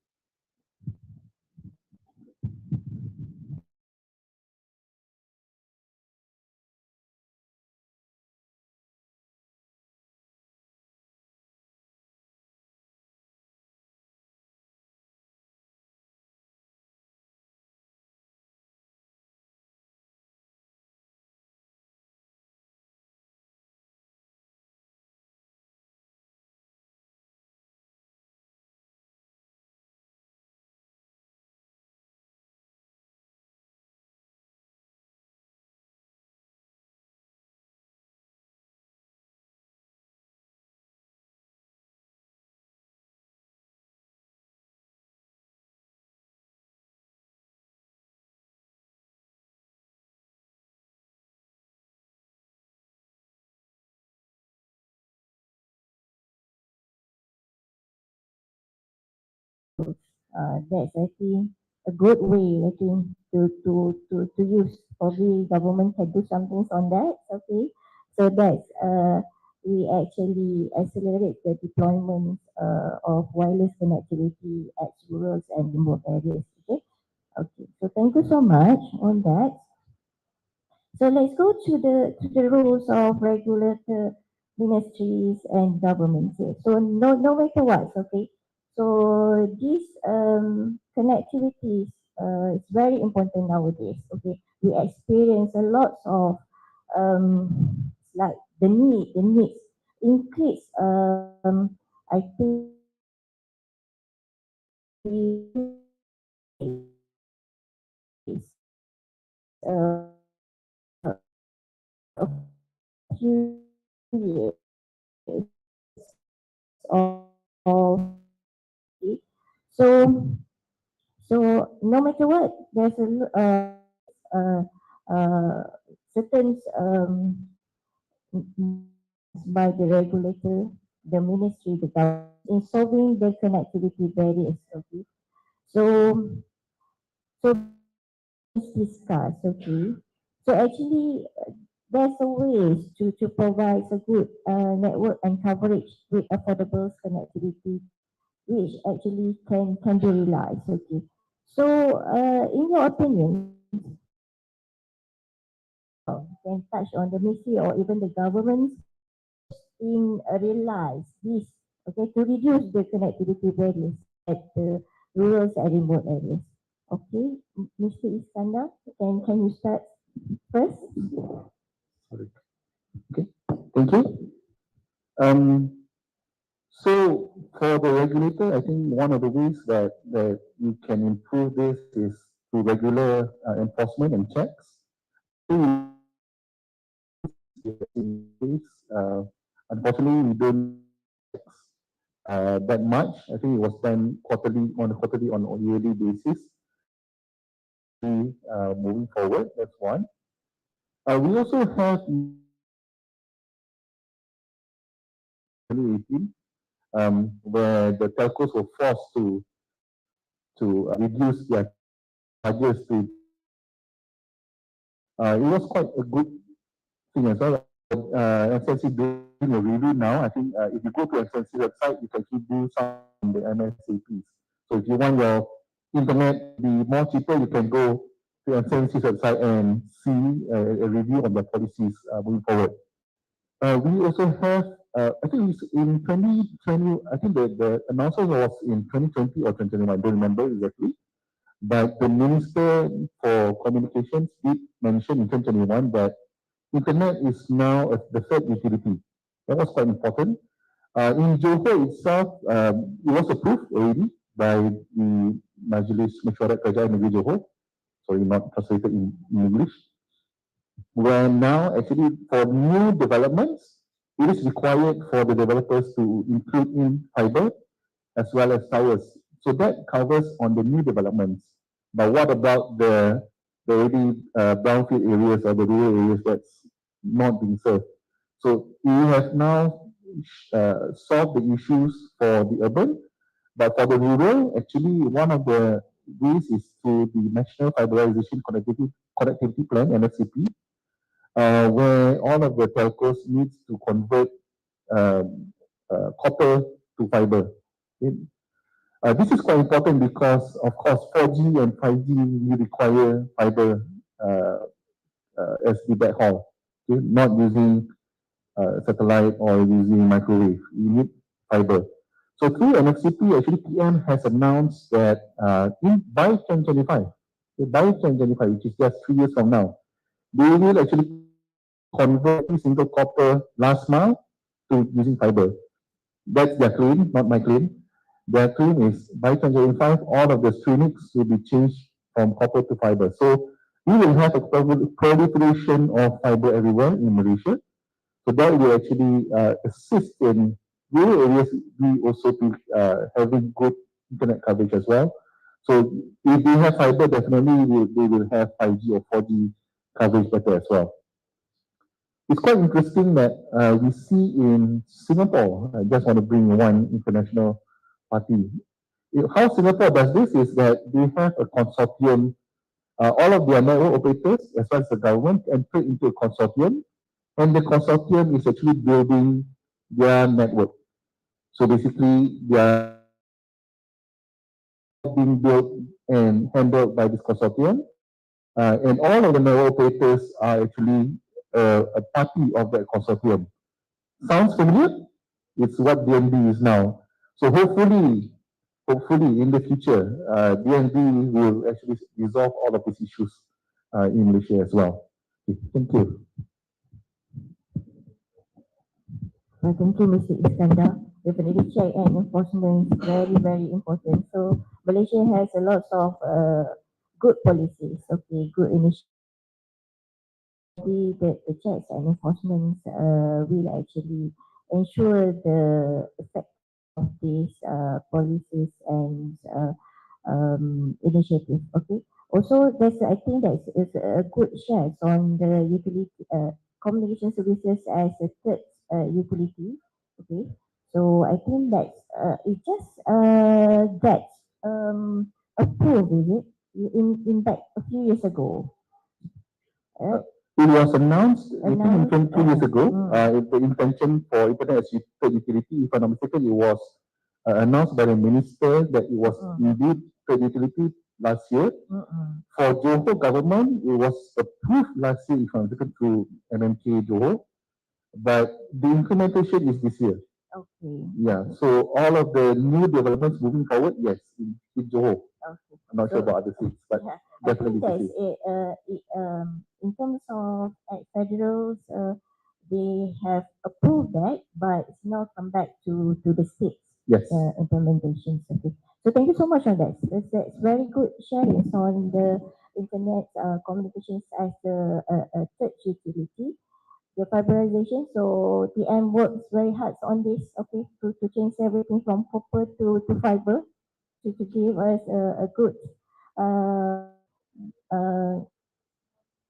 [SPEAKER 4] That's, I think, a good way, I think, to use. Probably government can do something on that, okay? So that's, we actually accelerate the deployment of wireless connectivity at rural and remote areas, okay? Okay, so thank you so much on that. So let's go to the rules of regulator ministries and governments here. So no matter what, okay. So this connectivity is very important nowadays. Okay, we experience a lot of like the needs increase. I think uh, a few years of so no matter what, there's uh, certain by the regulator, the ministry, the government in solving the connectivity barriers. Okay, so so let's discuss. Okay, so actually there's a ways to provide a good network and coverage with affordable connectivity, which actually can be realized. Okay, so in your opinion, can touch on the ministry or even the government in realize this, okay, to reduce the connectivity barriers at the rural and remote areas. Okay, Mr. Iskandar, can you start first?
[SPEAKER 5] Sorry. Okay, thank you. So for the regulator, I think one of the ways that we can improve this is through regular enforcement and checks. In place, unfortunately, we don't that much. I think it was done quarterly on a yearly basis. Moving forward, that's one. We also have 2018, where the telcos were forced to reduce their charges to. It was quite a good thing as well. SNC doing a review now. I think if you go to SNC website, you can actually do some of the MSAPs. So if you want your internet to be more cheaper, you can go to SNC website and see a review of the policies moving forward. We also have, I think it's in 2020, I think the announcement was in 2020 or 2021, I don't remember exactly. But the Minister for Communications did mention in 2021 that Internet is now the third utility. That was quite important. In Johor itself, it was approved already by the Majlis Mesyuarat Kerajaan Negeri Johor. Sorry, not translated in English. Where now, actually, for new developments, it is required for the developers to include in fiber as well as towers. So that covers on the new developments. But what about the already brownfield areas or the rural areas that's not being served? So we have now solved the issues for the urban, but for the rural, actually one of the ways is through the National Fiberization Connectivity Plan, NFCP, where all of the telcos need to convert copper to fiber. This is quite important because, of course, 4G and 5G you require fiber as the backhaul, okay? Not using satellite or using microwave. You need fiber. So through NFCP, actually PM has announced that by 2025, by 2025, which is just 3 years from now, they will actually convert every single copper last mile to using fiber. That's their claim, not my claim. Their claim is by 2025, all of the streamings will be changed from copper to fiber. So we will have a proliferation of fiber everywhere in Malaysia. So that will actually assist in rural areas. We also be having good internet coverage as well. So if they have fiber, definitely they will have 5G or 4G coverage better as well. It's quite interesting that we see in Singapore, I just want to bring one international party. How Singapore does this is that they have a consortium. All of their network operators, as well as the government, enter into a consortium, and the consortium is actually building their network. So basically, they are being built and handled by this consortium, and all of the network operators are actually a party of that consortium. Sounds familiar? It's what DNB is now. So hopefully in the future, DNB will actually resolve all of these issues in Malaysia as well. Okay, thank you.
[SPEAKER 4] Thank you, Mr. Iskandar. Definitely check and enforcement is very, very important. So Malaysia has a lot of good policies, okay, good initiatives. The checks and enforcement will actually ensure the effect of these policies and initiatives. Okay. Also, I think that is a good share on the utility communication services as a third utility. Okay. So I think that it just gets approved, is it? In fact, a few years ago.
[SPEAKER 5] It was announced, I think, 2 years ago.
[SPEAKER 4] Mm.
[SPEAKER 5] The intention for internet as third utility, if I'm not mistaken, it was announced by the minister that it was indeed third utility last year. For Johor government, it was approved last year, if I'm not mistaken, through MMK Johor. But the implementation is this year.
[SPEAKER 4] Okay.
[SPEAKER 5] Yeah. So all of the new developments moving forward, yes, in Johor.
[SPEAKER 4] Okay.
[SPEAKER 5] I'm not sure about other states, but
[SPEAKER 4] Yeah, I
[SPEAKER 5] definitely
[SPEAKER 4] think
[SPEAKER 5] this
[SPEAKER 4] that's
[SPEAKER 5] year.
[SPEAKER 4] in terms of federals, they have approved that, but it's now come back to the states
[SPEAKER 5] Yes.
[SPEAKER 4] implementations. Okay. So thank you so much on that. That's very good sharing on the internet communications as a third utility. The fiberization, so TM works very hard on this, okay, to change everything from copper to fiber to give us a good uh,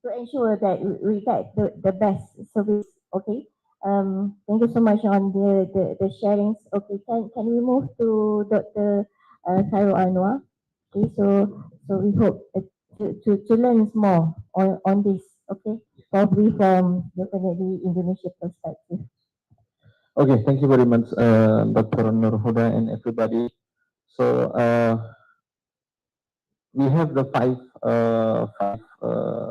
[SPEAKER 4] to ensure that we get the best service. Okay. Thank you so much on the sharings. Okay, can we move to Dr. Khairul Anwar? Okay, so we hope to learn more on this. Okay, probably from definitely Indonesia perspective.
[SPEAKER 7] Okay, thank you very much, Dr. Norhudah and everybody. So we have the five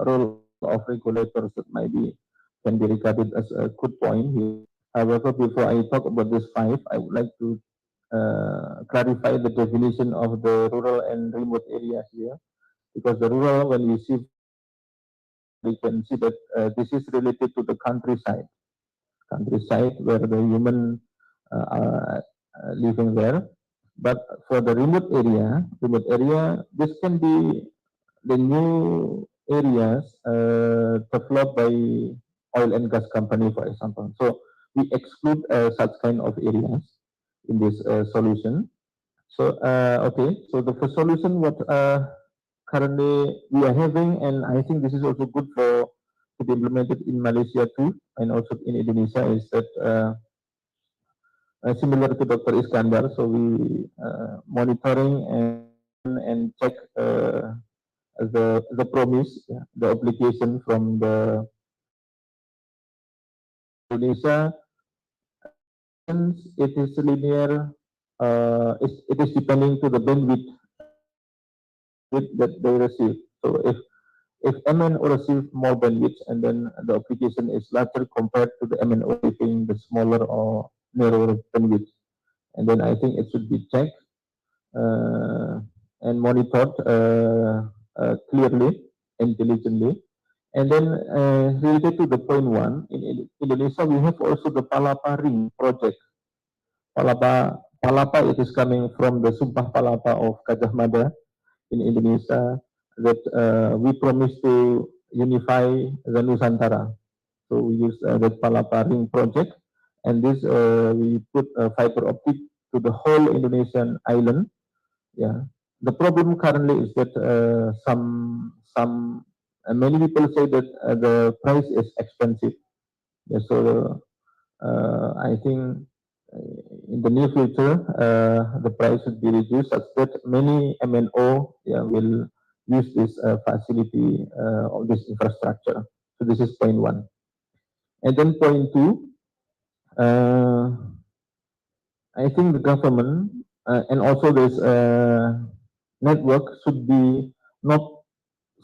[SPEAKER 7] role of regulators that maybe can be regarded as a good point here. However, before I talk about this five, I would like to clarify the definition of the rural and remote area here, because the rural, when we see, we can see that this is related to the countryside where the human are living there. But for the remote area, this can be the new areas developed by oil and gas company, for example. So we exclude such kind of areas in this solution. So okay, so the first solution what currently we are having, and I think this is also good for to be implemented in Malaysia too, and also in Indonesia, is that similar to Dr. Iskandar. So we monitoring and check the promise, the application from the Indonesia. Since it is linear, it is depending to the bandwidth that they receive. So if MNO receive more bandwidth and then the application is larger compared to the MNO receiving the smaller or narrower bandwidth, and then I think it should be checked and monitored clearly, intelligently. And then related to the point one, in Indonesia we have also the Palapa Ring project. Palapa, it is coming from the Sumpah Palapa of Gajah Mada in Indonesia, that we promise to unify the Nusantara. So we use the Palapa Ring project, and this we put fiber optic to the whole Indonesian island. Yeah. The problem currently is that many people say that the price is expensive. Yeah, so I think in the near future, the price should be reduced such that many MNO will use this facility of this infrastructure. So this is point one. And then point two, I think the government and also this network not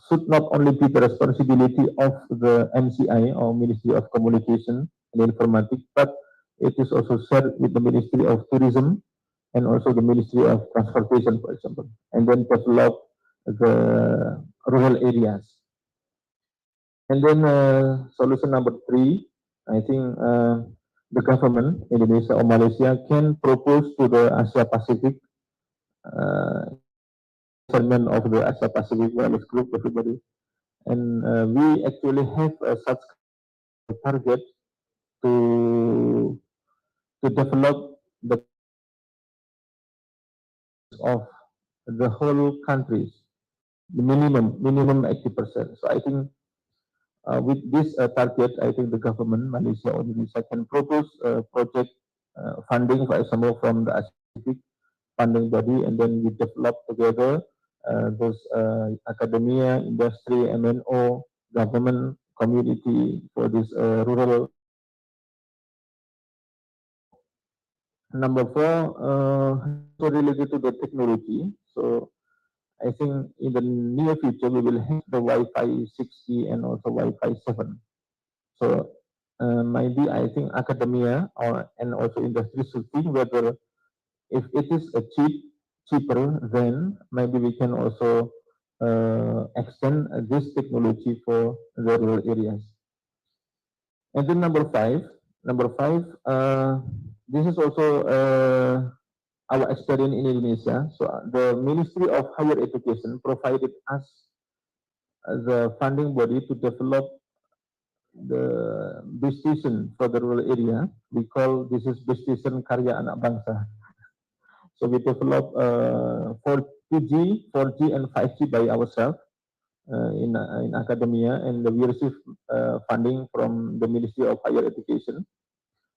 [SPEAKER 7] should not only be the responsibility of the MCI or Ministry of Communication and Informatics, but it is also shared with the Ministry of Tourism and also the Ministry of Transportation, for example, and then develop the rural areas. And then solution number three, I think the government, Indonesia or Malaysia, can propose to the Asia Pacific segment of the Asia Pacific Wireless Group, everybody. And we actually have such target to develop the of the whole countries, the minimum 80%. So I think with this target, I think the government, Malaysia or Indonesia, can propose project funding, for example, from the Pacific funding body, and then we develop together those academia, industry, MNO, government, community for this rural. Number four, so related to the technology. So I think in the near future we will have the Wi-Fi 6E and also Wi-Fi 7. So maybe I think academia and also industry should think whether if it is cheaper, then maybe we can also extend this technology for the rural areas. And then number five, this is also our experience in Indonesia. So the Ministry of Higher Education provided us the funding body to develop the base station for the rural area. We call this is base station Karya Anak Bangsa. So we develop 2G, 4G, and 5G by ourselves in academia, and we receive funding from the Ministry of Higher Education.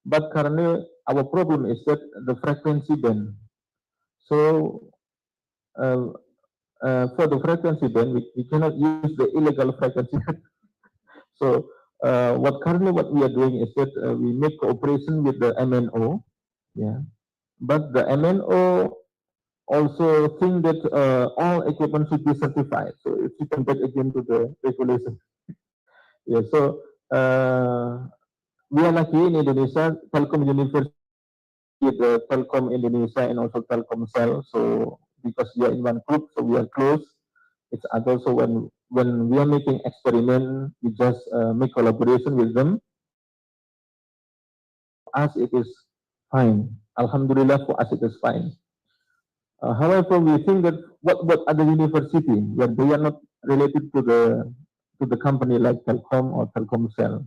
[SPEAKER 7] But currently, our problem is that the frequency band. So for the frequency band, we cannot use the illegal frequency. So what we are doing is that we make cooperation with the MNO, yeah. But the MNO also think that all equipment should be certified. So if you come back again to the regulation, yeah. So we are lucky in Indonesia, Telkom University, the Telkom Indonesia and also Telkomsel. So because we are in one group, so we are close. It's also when we are making experiment, we just make collaboration with them. For us, it is fine. Alhamdulillah, for us it is fine. However, we think that what other university that they are not related to the company like Telkom or Telkomsel.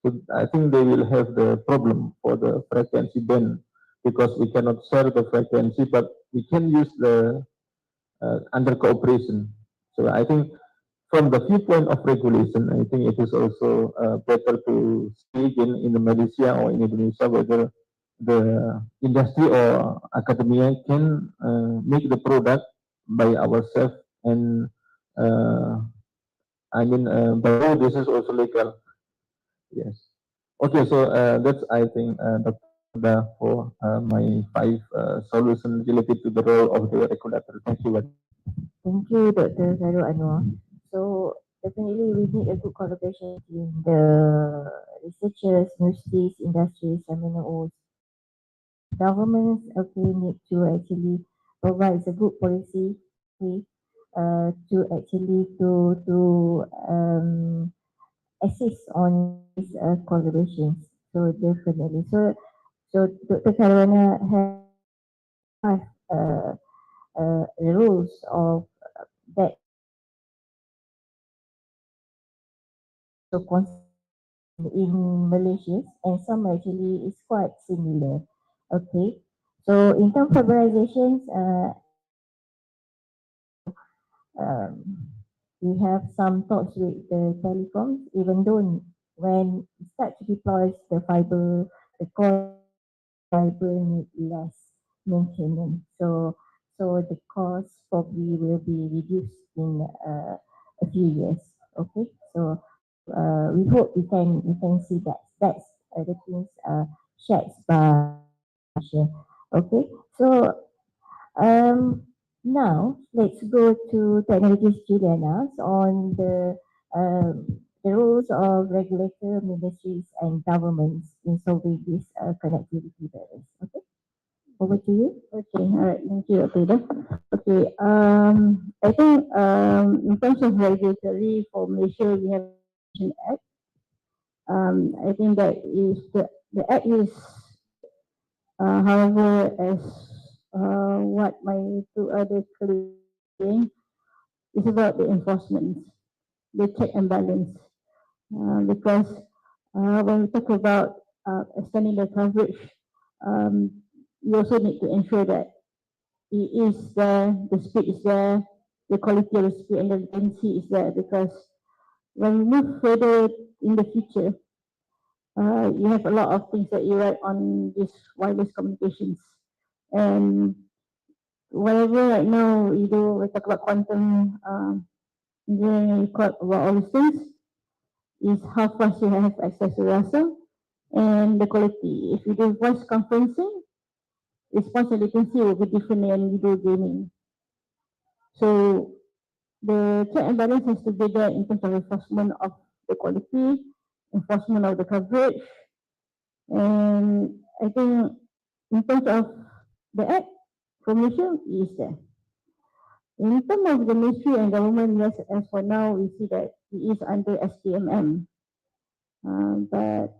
[SPEAKER 7] So I think they will have the problem for the frequency band because we cannot share the frequency, but we can use the under cooperation. So I think from the viewpoint of regulation, I think it is also better to see in the Malaysia or in Indonesia whether the industry or academia can make the product by ourselves, and by law this is also legal. Yes. Okay, so that's I think for my five solutions related to the role of the regulator. Thank you.
[SPEAKER 4] Thank you, Dr. Zaru Anwar. So definitely we need a good collaboration between the researchers, universities, industries, MNOs. Governments need to actually provide a good policy to actually to assist on these collaborations. So definitely. So Dr. Caruana has rules of that so in Malaysia, and some actually is quite similar. Okay, so in terms of organizations, we have some talks with the telecoms, even though when we start to deploy the fiber, the core fiber need less maintenance. So the cost probably will be reduced in a few years. Okay, so we hope we can see that. That's the things shared by Malaysia. Okay, so now let's go to technologies Juliana on the roles of regulator, ministries, and governments in solving these connectivity barriers. Okay, over to you.
[SPEAKER 8] Okay, all right, thank you, Aida. Okay, I think in terms of regulatory for Malaysia, we have an act. I think that is the act is, however, as what my two other colleagues are saying, is about the enforcement, the check and balance. Because when we talk about extending the coverage, you also need to ensure that it is there, the speed is there, the quality of the speed and the latency is there. Because when we move further in the future, you have a lot of things that you write on this wireless communications. And whatever right now we do, we talk about quantum engineering, we talk about all these things, is how fast you have access to Rasa and the quality. If you do voice conferencing, response and latency will be different than you do gaming. So the check and balance has to be there in terms of enforcement of the quality, enforcement of the coverage, and I think in terms of the act, commission is there. In terms of the ministry and government, yes, as for now, we see that it is under STMM. But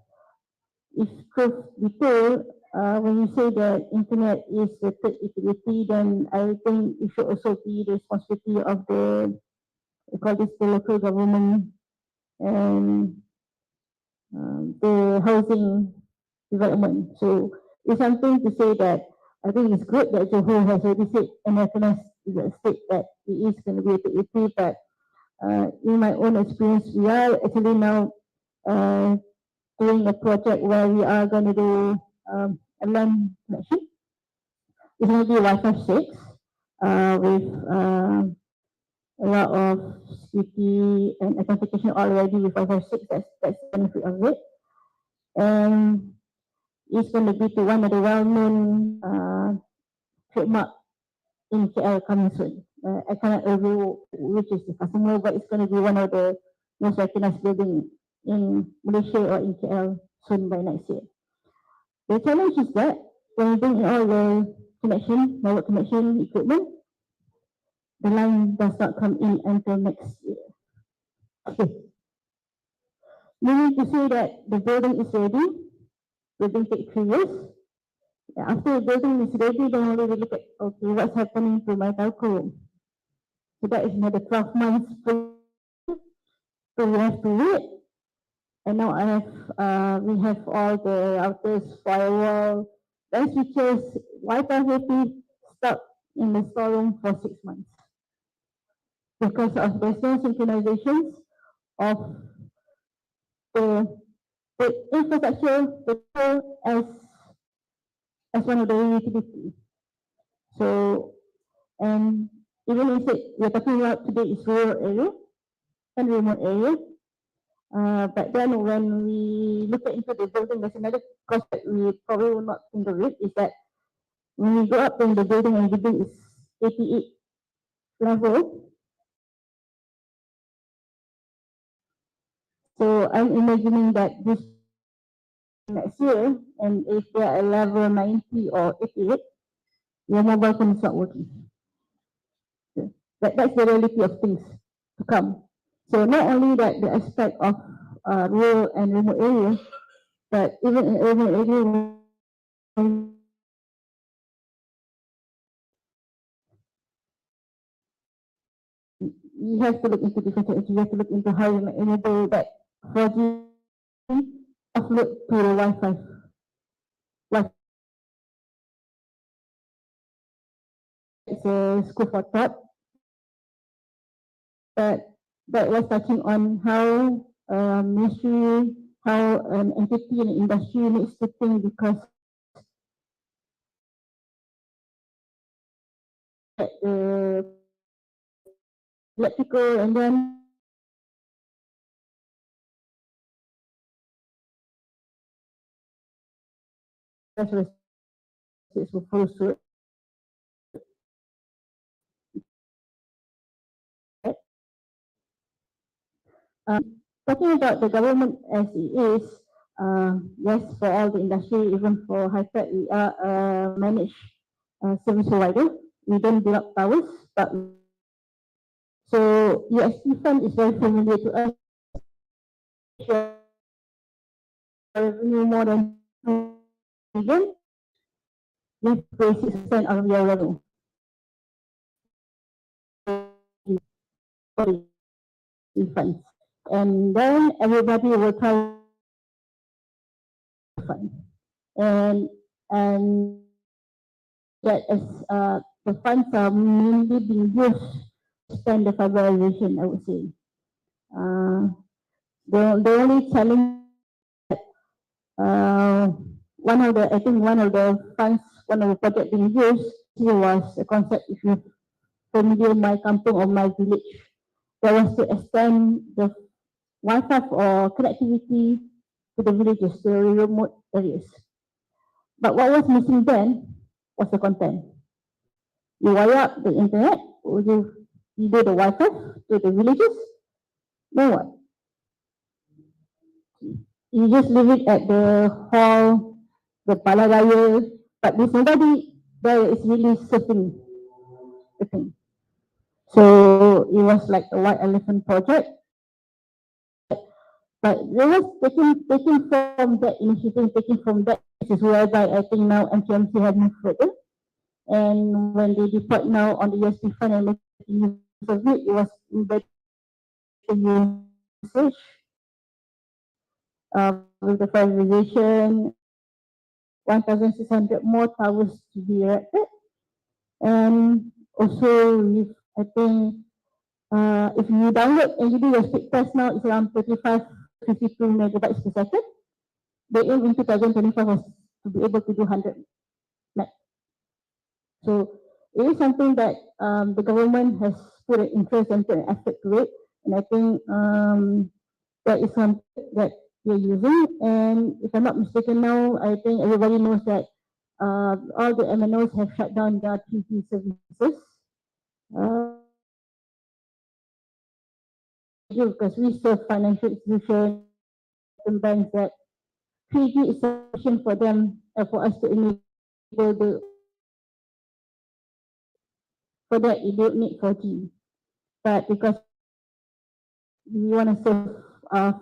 [SPEAKER 8] if truth be told, when you say that internet is the third utility, then I think it should also be the responsibility of the, we call this the local government and the housing development. So it's something to say that I think it's good that Johor has already said and recognized the state that it is going to be a utility, but in my own experience, we are actually now doing a project where we are going to do a LAN connection. It's going to be Wi-Fi 6 with a lot of security and authentication already with Wi-Fi 6. That's the benefit of it. And it's going to be to one of the well-known trademark in KL coming soon. I cannot reveal which is the customer, but it's going to be one of the most recognized building in Malaysia or in KL soon by next year. The challenge is that when we bring in all the connection, network connection equipment, the line does not come in until next year. Okay. Meaning to say that the building is ready, building take 3 years. After the building is ready, then only we look at, okay, what's happening to my telco? So that is another 12 months. So we have to wait. And now we have all the routers, firewall, then switches, Wi-Fi will stuck in the storeroom for 6 months. Because of there's no synchronizations of the infrastructure as one of the utilities. So, and even if we're talking about today is rural area and remote area, but then when we look into the building, there's another cost that we probably will not think of it, is that when we go up in the building and the building is 88 level, so I'm imagining that this next year, and if they are at level 90 or 88, your mobile phone is not working. That's the reality of things to come. So not only that the aspect of rural and remote area, but even in urban area, you have to look into different things. You have to look into how you enable that 4G upload to the Wi-Fi. It's a school for thought. But that was touching on how ministry, how an entity and industry needs to think, because the electrical, and then it will follow suit. Talking about the government as it is, yes, for all the industry, even for Heitech, we are a managed service provider. We don't build up towers, but so UST fund is very familiar to us. Revenue more than 2 billion, you have to pay 6% of your revenue. Funds. And then everybody will try fund. And that is the funds are mainly being used to spend the fiberization, I would say. The only challenge one of the funds, one of the projects being used here was a concept, if you're familiar, my kampung or my village, that was to extend the Wi-Fi or connectivity to the villages, to the remote areas. But what was missing then was the content. You wire up the internet, or you do the Wi-Fi to the villages, then what? You just leave it at the hall, the palaraya, but there's nobody there is really surfing the thing. So it was like a white elephant project. But there was taking from that initiative, taking from that, this is whereby I think now MCMC has moved further. And when they deployed now on the USP fund and making use of it, it was better usage with the privatization, 1,600 more towers to be erected. And also, with, I think, if you download and you do your speed test now, it's around 52 megabytes per second. The aim in 2025 was to be able to do 100 meg. So it is something that the government has put an interest and put an effort to it. And I think that is something that we're using. And if I'm not mistaken now, I think everybody knows that all the MNOs have shut down their 3G services. Because we serve financial institutions and banks that 3G is sufficient for them for us to enable the for that you don't need 4G. But because we want to serve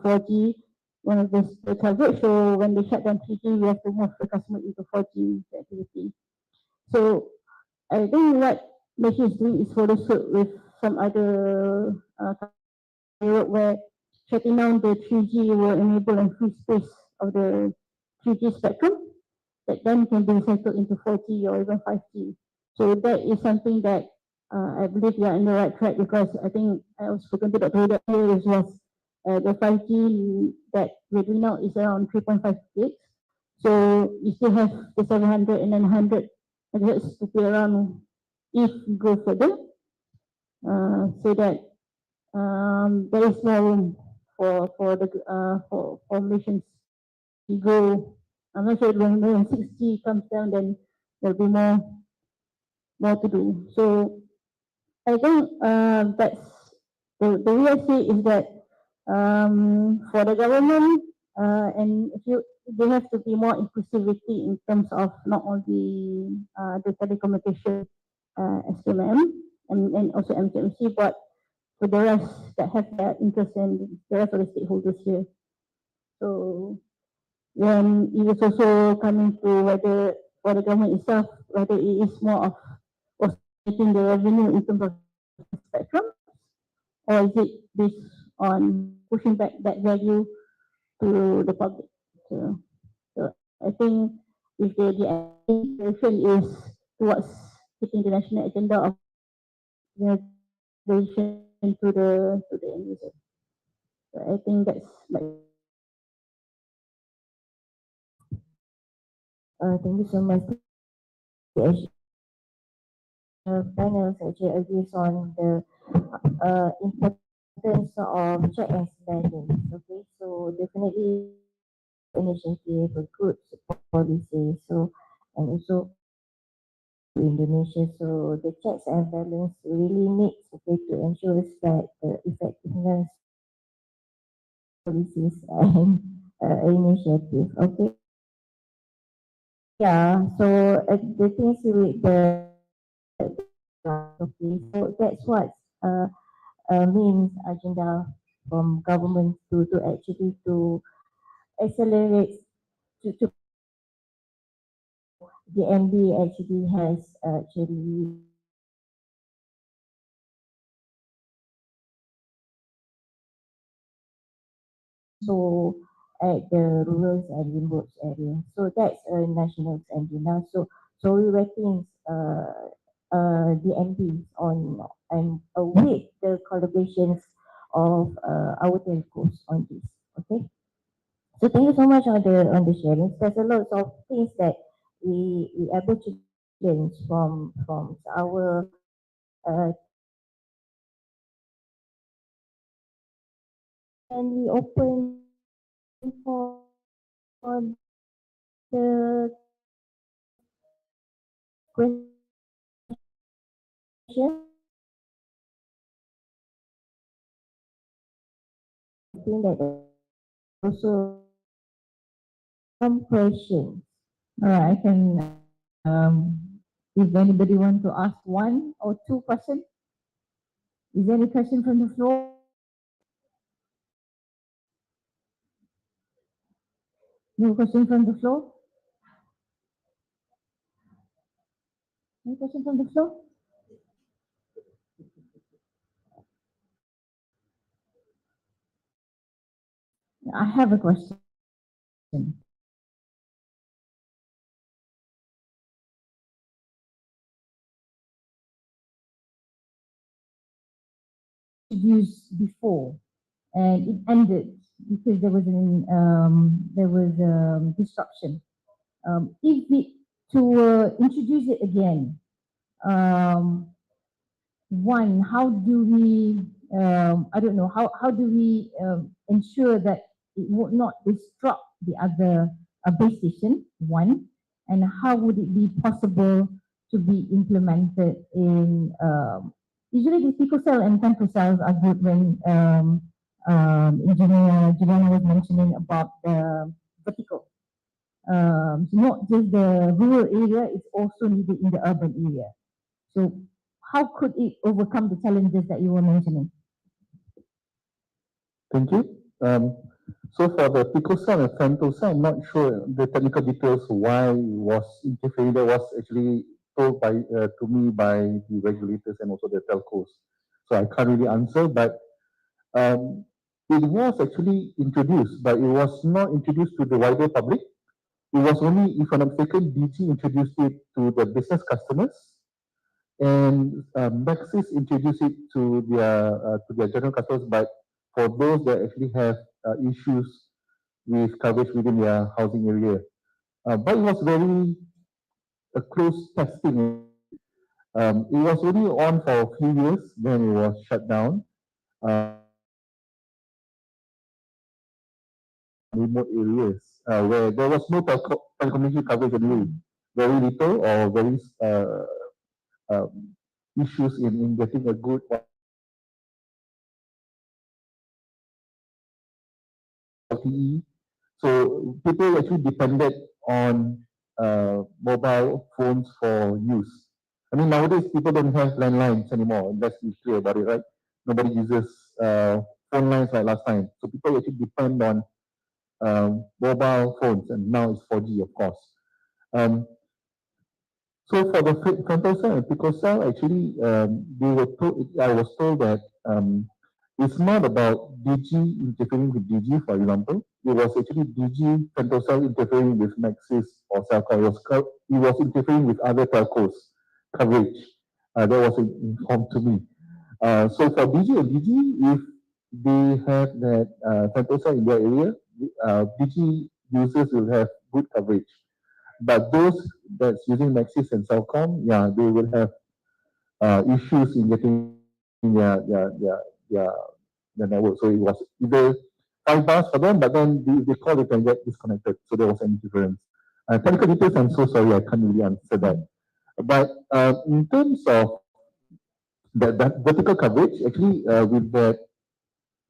[SPEAKER 8] 4G, one of the coverage, so when they shut down 3G, we have to move the customer into 4G activity. So I think what Malaysia is doing is follow suit with some other Europe where shutting down the 3G will enable a free space of the 3G spectrum that then can be recycled into 4G or even 5G. So that is something that I believe we are in the right track, because I think I was spoken to Dr. Huda here, is was the 5G that we're doing now is around 3.5 gigs. So you still have the 700 and then 100 megahertz to play around if you go further, so that there is more room for the for missions. We go. I'm not sure when 6G comes down, then there'll be more to do. So I think that's the way I see is that for the government and if you they have to be more inclusivity in terms of not only the telecommunication SKMM and also MCMC, but for the rest that have their interest in the rest of the stakeholders here. So when it is also coming to whether for the government itself, whether it is more of making the revenue in terms of spectrum, or is it based on pushing back that value to the public? So I think if the direction is towards hitting the national agenda of innovation to the end user. So I think that's like.
[SPEAKER 4] Thank you so much. panels actually agrees on the importance of check and balance. Okay, so definitely initiative, a good policy. So and also Indonesia. So the checks and balance really needs to ensure that the effectiveness policies and initiative. Okay. Yeah. So the things with the okay. So that's what means agenda from government to actually to accelerate to the MB actually has actually so at the rural and remote area. So that's a national agenda. So we working the MPs on and with the collaborations of our telcos on this. Okay. So thank you so much on the sharing. There's a lot of things that we able to learn from our and we open for the question that also some questions. All right, I can if anybody want to ask one or two questions. Is there any question from the floor? No question from the floor? No question from the floor? I have a question. Used before and it ended because there was disruption. If we to introduce it again, one, how do we, I don't know, how do we ensure that it would not disrupt the other base station, one, and how would it be possible to be implemented in, usually the picocell and femtocells are good when Engineer Juliana was mentioning about the vertical. Not just the rural area, it's also needed in the urban area. So how could it overcome the challenges that you were mentioning?
[SPEAKER 5] Thank you. So for the picocell and femtocell, I'm not sure the technical details why it was interfering. That was actually told by to me by the regulators and also the telcos. So I can't really answer, but it was actually introduced, but it was not introduced to the wider public. It was only, if I'm not mistaken, DG introduced it to the business customers, and Maxis introduced it to their general customers. But for those that actually have issues with coverage within their housing area, but it was very a close testing. It was only on for a few years, then it was shut down. Remote areas where there was no telecommunication coverage anyway, very little or very issues in getting a good LTE. So people actually depended on mobile phones for use. I mean, nowadays people don't have landlines anymore. Let's be clear about it, right? Nobody uses phone lines like last time. So people actually depend on mobile phones, and now it's 4G, of course. So for the femtocell and picocell, actually, I was told that it's not about DG interfering with DG, for example. It was actually DG femtocell interfering with Maxis or Celcom. It was interfering with other telcos coverage. That was informed to me. So for DG and DG, if they have that femtocell in their area, DG users will have good coverage. But those that's using Maxis and Celcom, yeah, they will have issues in getting their network. So it was either 5 bars for them, but then they call it and get disconnected. So there was an interference. Technical details, I'm so sorry, I can't really answer that. But in terms of that vertical coverage, actually with that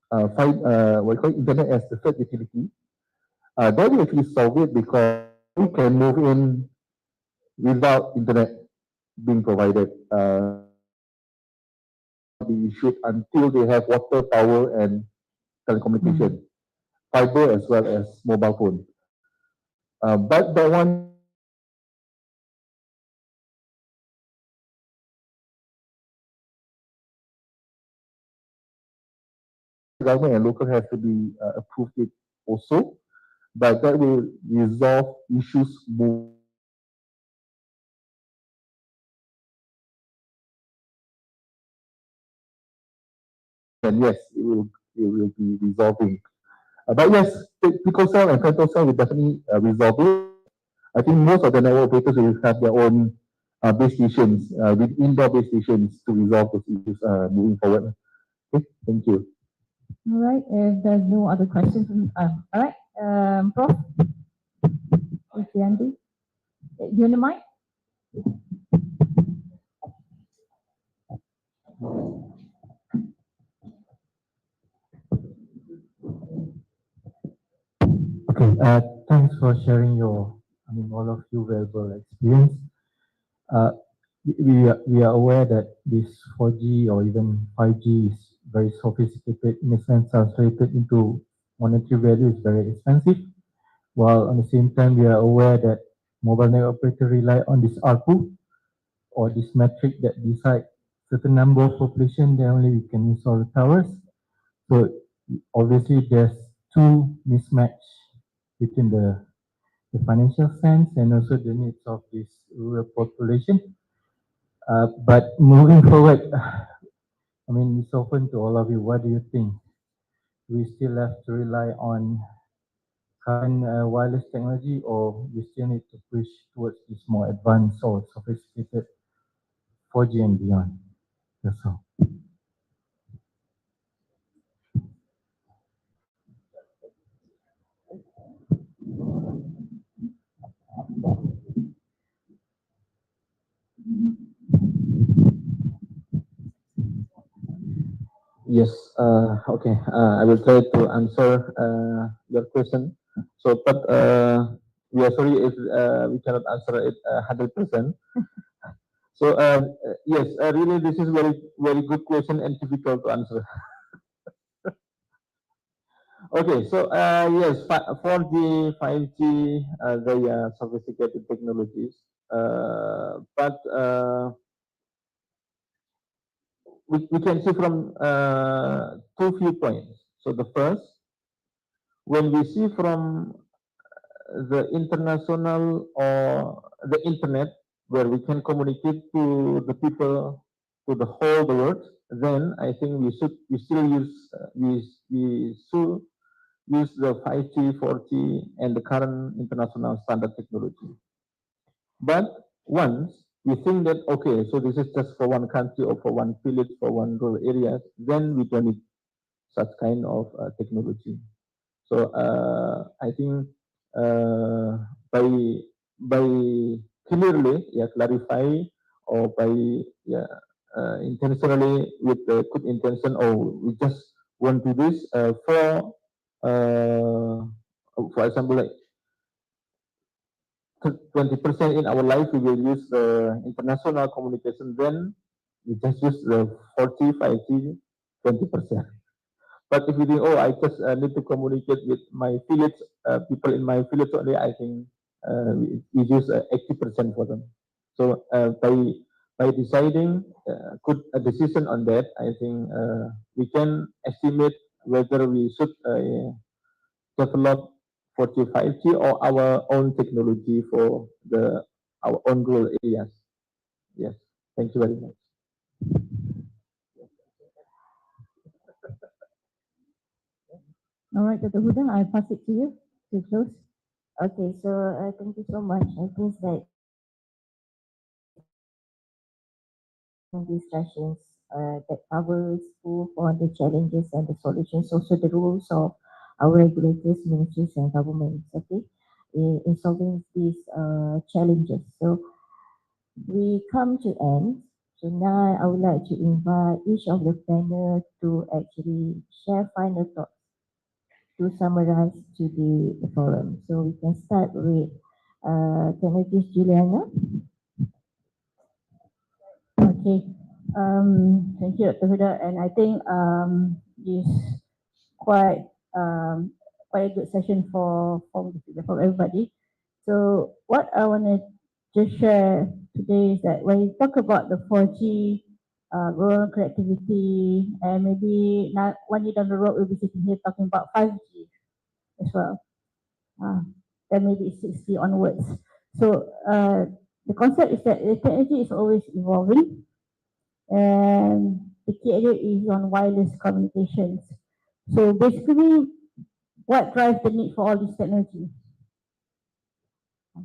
[SPEAKER 5] what we call internet as the third utility, that we actually solve it because we can move in without internet being provided. Be issued until they have water, power, and telecommunication, fiber as well as mobile phone. But that one government and local have to be approved it also, but that will resolve issues more. And yes, it will be resolving. But yes, pico cell and femto cell will definitely resolve it. I think most of the network operators will have their own base stations, with indoor base stations to resolve those issues moving forward. Okay, thank you.
[SPEAKER 4] All right, if there's no other questions, all right, Prof. Iskandar, you on the mic?
[SPEAKER 9] Okay, thanks for sharing your, all of you valuable experience. We are aware that this 4G or even 5G is very sophisticated in a sense, translated into monetary value is very expensive. While at the same time, we are aware that mobile network operator rely on this ARPU or this metric that decide certain number of population, then only we can install the towers. So obviously, there's two mismatch between the financial sense and also the needs of this rural population. But moving forward, it's open to all of you. What do you think? We still have to rely on current wireless technology, or we still need to push towards this more advanced or sophisticated 4G and beyond? That's all.
[SPEAKER 7] Yes, okay. I will try to answer your question. So, but we are sorry if we cannot answer it 100%. So, yes, really, this is very, very good question and difficult to answer. Okay, so yes, 4G, 5G, they are sophisticated technologies, but we can see from two viewpoints. So the first, when we see from the international or the internet, where we can communicate to the people, to the whole world, then I think we still use we should use the 5G, 4G, and the current international standard technology. But once we think that, okay, so this is just for one country or for one village, for one rural area, then we don't need such kind of technology. So I think by clearly clarify, or by intentionally with the good intention, or we just want to do this for example, like 20% in our life we will use the international communication, then we just use the 40, 50, 20%. But if you think, oh, I just need to communicate with my village, people in my village only, I think we use 80% for them. So by deciding good decision on that, I think we can estimate whether we should develop 45G or our own technology for our own rural areas. Yes, thank you very much.
[SPEAKER 4] All right, Dr. Huda, I pass it to you to close. Okay, so thank you so much. I think that discussions that covers both on the challenges and the solutions, also the roles of our regulators, ministries, and governments. Okay, in solving these challenges. So we come to end. So now I would like to invite each of the panel to actually share final thoughts to summarize to the forum. So we can start with Panelist Juliana.
[SPEAKER 8] Okay. Thank you, Dr. Huda. And I think this quite quite a good session for everybody. So what I want to just share today is that when you talk about the 4G rural connectivity, and maybe not 1 year down the road we'll be sitting here talking about 5G as well. Then maybe 60 onwards. So the concept is that the technology is always evolving, and the key area is on wireless communications. So basically, what drives the need for all this technology?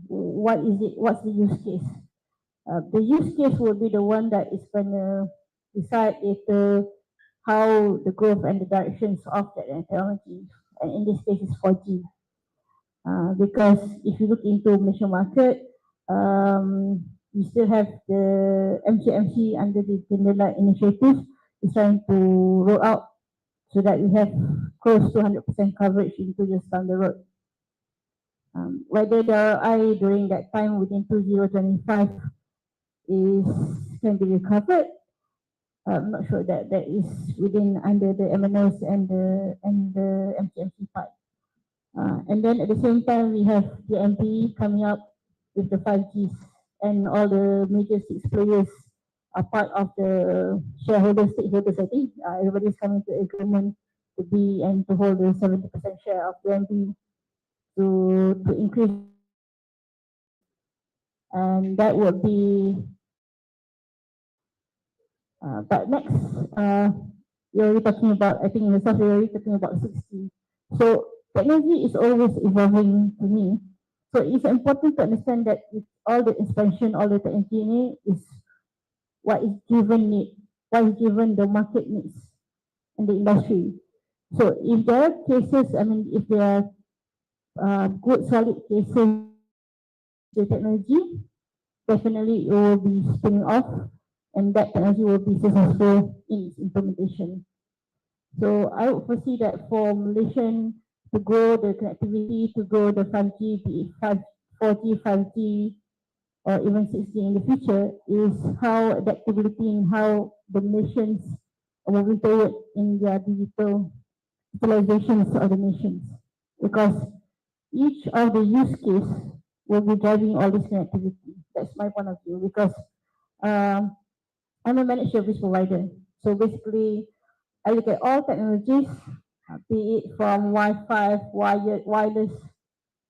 [SPEAKER 8] What is it? What's the use case? The use case will be the one that is going to decide later how the growth and the directions of that technology. And in this case, it's 4G. Because if you look into Malaysian market, we still have the MCMC under the Gender Initiative is trying to roll out so that we have close to 100% coverage in 2 years down the road. Whether the RI during that time within 2025 is can be recovered, I'm not sure that that is within under the MNOs and the MCMC part. And then at the same time, we have the MP coming up with the 5Gs, and all the major 6 players are part of the shareholders, stakeholders. I think everybody's coming to agreement to be and to hold the 70% share of the MP to increase, and that would be. But next, you're already talking about. I think in the south you're already talking about 60. So technology is always evolving to me. So it's important to understand that with all the expansion, all the technology is what is given need, what is given the market needs and the industry. So if there are cases, I mean, if there are good solid cases, the technology, definitely it will be spinning off, and that technology will be successful in its implementation. So I would foresee that for Malaysian to grow the connectivity, to grow the 5G, be it 4G, 5G, or even 6G in the future, is how adaptability and how the nations are moving forward in their digitalizations of the nations. Because each of the use case will be driving all this connectivity. That's my point of view. Because I'm a managed service provider. So basically, I look at all technologies, be it from Wi-Fi, wired, wireless,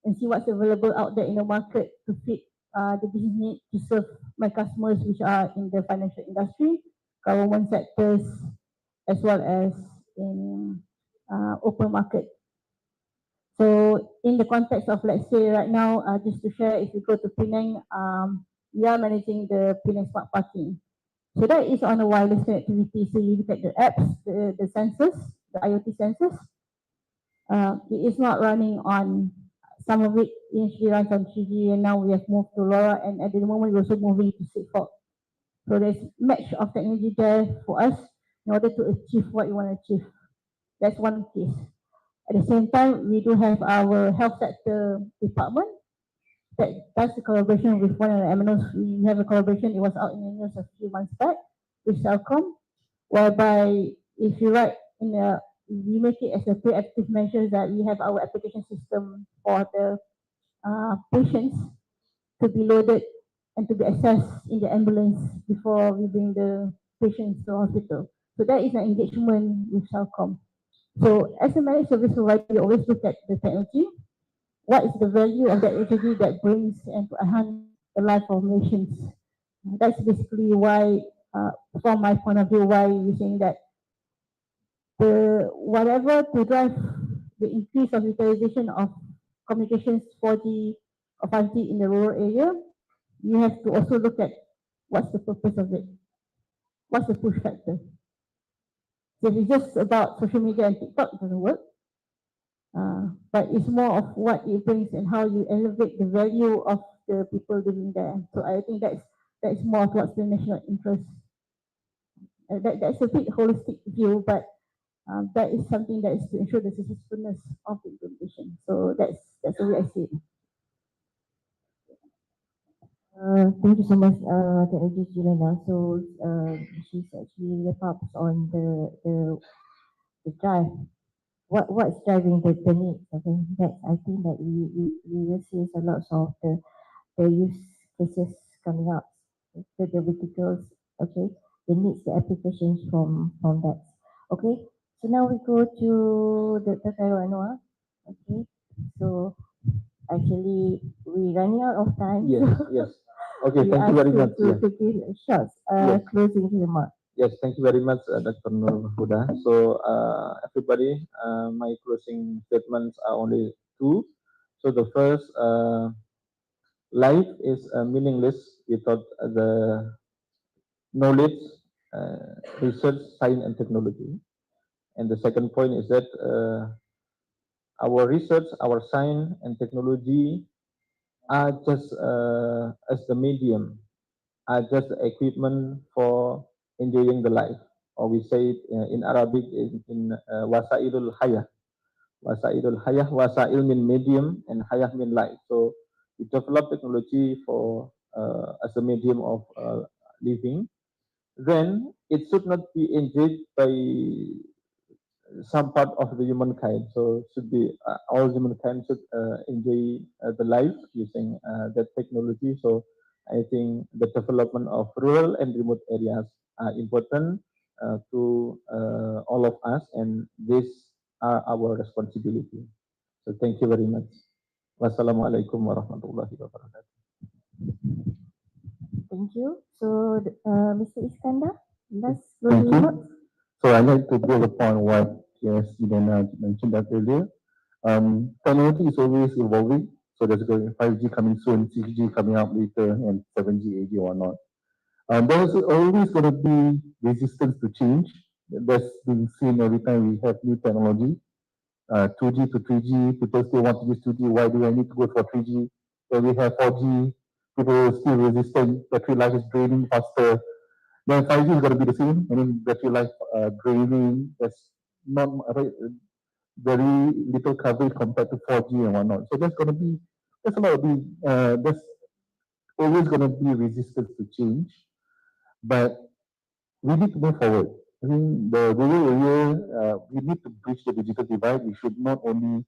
[SPEAKER 8] and see what's available out there in the market to fit the business need to serve my customers, which are in the financial industry, government sectors, as well as in open market. So in the context of, let's say right now, just to share, if you go to Penang, we are managing the Penang Smart Parking. So that is on a wireless connectivity. So you look at the apps, the sensors, the IoT sensors. It is not running on, some of it initially runs on 3G, and now we have moved to LoRa, and at the moment we're also moving to Sigfox. So there's match of technology there for us in order to achieve what you want to achieve. That's one case. At the same time, we do have our health sector department that does the collaboration with one of the MNOs. We have a collaboration, it was out in the news a few months back with Telcom, whereby if you write in a, we make it as a preemptive measure that we have our application system for the patients to be loaded and to be accessed in the ambulance before we bring the patients to hospital. So that is an engagement with Telcom. So as a managed service provider, we always look at the technology. What is the value of that technology that brings and to enhance the life of nations? That's basically why, from my point of view, why we're saying that the whatever to drive the increase of utilization of communications 4G or 5G in the rural area, you have to also look at what's the purpose of it. what's the push factor? So if it's just about social media and TikTok, it doesn't work. But it's more of what it brings and how you elevate the value of the people living there. So I think that's more of what's the national interest. That's a bit holistic view, but that is something that is to ensure the successfulness of the implementation. So that's the way I see it.
[SPEAKER 4] Thank you so much, Teknologi Juliana. So she's actually wrap up on the drive. What's driving the needs? I think that we will see a lot of the use cases coming up. The verticals, okay, the needs, the applications from that. Okay, so now we go to the Cairo Anwar. Okay, so actually we running out of time.
[SPEAKER 7] Yes, yes. Okay,
[SPEAKER 4] We
[SPEAKER 7] thank you
[SPEAKER 4] ask
[SPEAKER 7] very much.
[SPEAKER 4] to give shots,
[SPEAKER 7] Yes.
[SPEAKER 4] closing remarks.
[SPEAKER 7] Yes, thank you very much, Dr. Norhudah. So, everybody, my closing statements are only two. So, the first, life is meaningless without the knowledge, research, science, and technology. And the second point is that our research, our science, and technology are just as the medium, are just the equipment for enjoying the life. Or we say it in Arabic in wasailul hayah. Wasailul hayah, wasail mean medium and hayah mean life. So we develop technology for as a medium of living. Then it should not be enjoyed by some part of the humankind. So should be all humankind should enjoy the life using that technology. So I think the development of rural and remote areas are important to all of us, and these are our responsibility. So thank you very much. Wassalamualaikum warahmatullahi wabarakatuh.
[SPEAKER 4] Thank you. So, Mr. Iskandar, last
[SPEAKER 5] Thank
[SPEAKER 4] closing
[SPEAKER 5] you.
[SPEAKER 4] remarks.
[SPEAKER 5] So I'd like to build upon what Juliana mentioned that earlier. Technology is always evolving. So there's going to be 5G coming soon, 6G coming out later, and 7G, 8G or not. There's always going to be resistance to change. That's been seen every time we have new technology. 2G to 3G, people still want to use 2G. Why do I need to go for 3G? When we have 4G, people are still resistant. Battery life is draining faster. Then 5G is going to be the same. I mean, battery life draining. That's not very little coverage compared to 4G and whatnot. So there's going to be there's always going to be resistance to change, but we need to move forward. I mean, the rural area, we need to bridge the digital divide. We should not only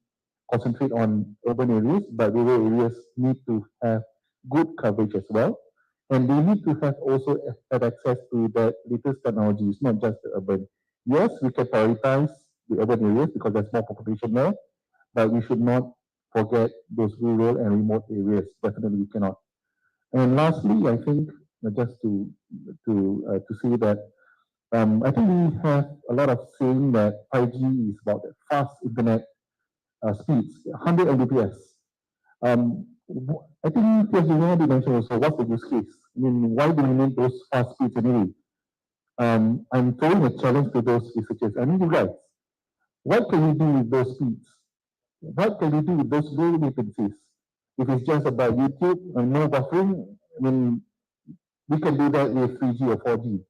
[SPEAKER 5] concentrate on urban areas, but rural areas need to have good coverage as well. And they need to have also have access to the latest technologies, not just the urban. Yes, we can prioritize the urban areas because there's more population there, but we should not forget those rural and remote areas. Definitely we cannot. And lastly, I think just to say that I think we have a lot of saying that 5G is about the fast internet speeds, 100 Mbps. I think Prof. Juliana did mention also what's the use case. I mean, why do we need those fast speeds anyway? I'm throwing a challenge to those researchers. I mean, you guys, what can we do with those speeds? What can we do with those low latencies? If it's just about YouTube and no buffering, I mean, we can do that with 3G or 4G.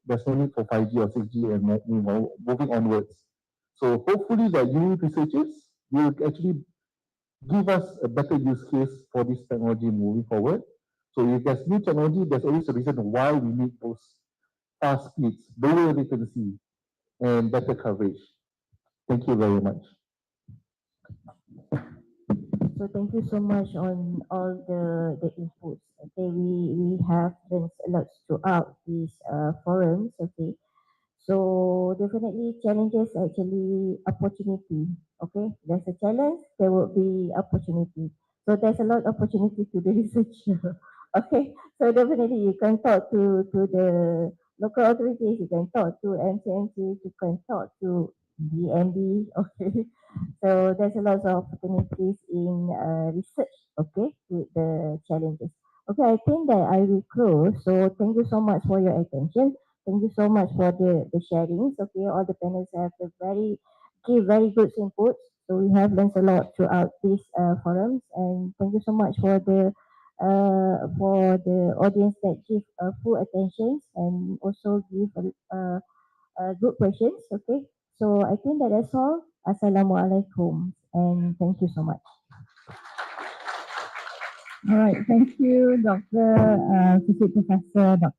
[SPEAKER 5] There's no need for 5G or 6G and moving onwards. So hopefully that you researchers will actually give us a better use case for this technology moving forward. So if there's new technology, there's always a reason why we need those fast speeds, lower latency, and better coverage. Thank you very much.
[SPEAKER 4] So thank you so much on all the inputs. Okay, we have learned a lot throughout these forums. Okay, so definitely challenges actually opportunity. Okay, there's a challenge, there will be opportunity. So there's a lot of opportunity to the researcher. Okay, so definitely you can talk to the local authorities, you can talk to MCMC, you can talk to DMB. Okay, so there's a lot of opportunities in research. Okay, with the challenges. Okay, I think that I will close. So thank you so much for your attention. Thank you so much for the sharings. Okay, all the panels have give very good inputs. So we have learned a lot throughout these forums, and thank you so much for the audience that give full attention and also give good questions. Okay, so I think that's all. Assalamualaikum, and thank you so much.
[SPEAKER 8] All right, thank you, Dr. Associate Professor Dr.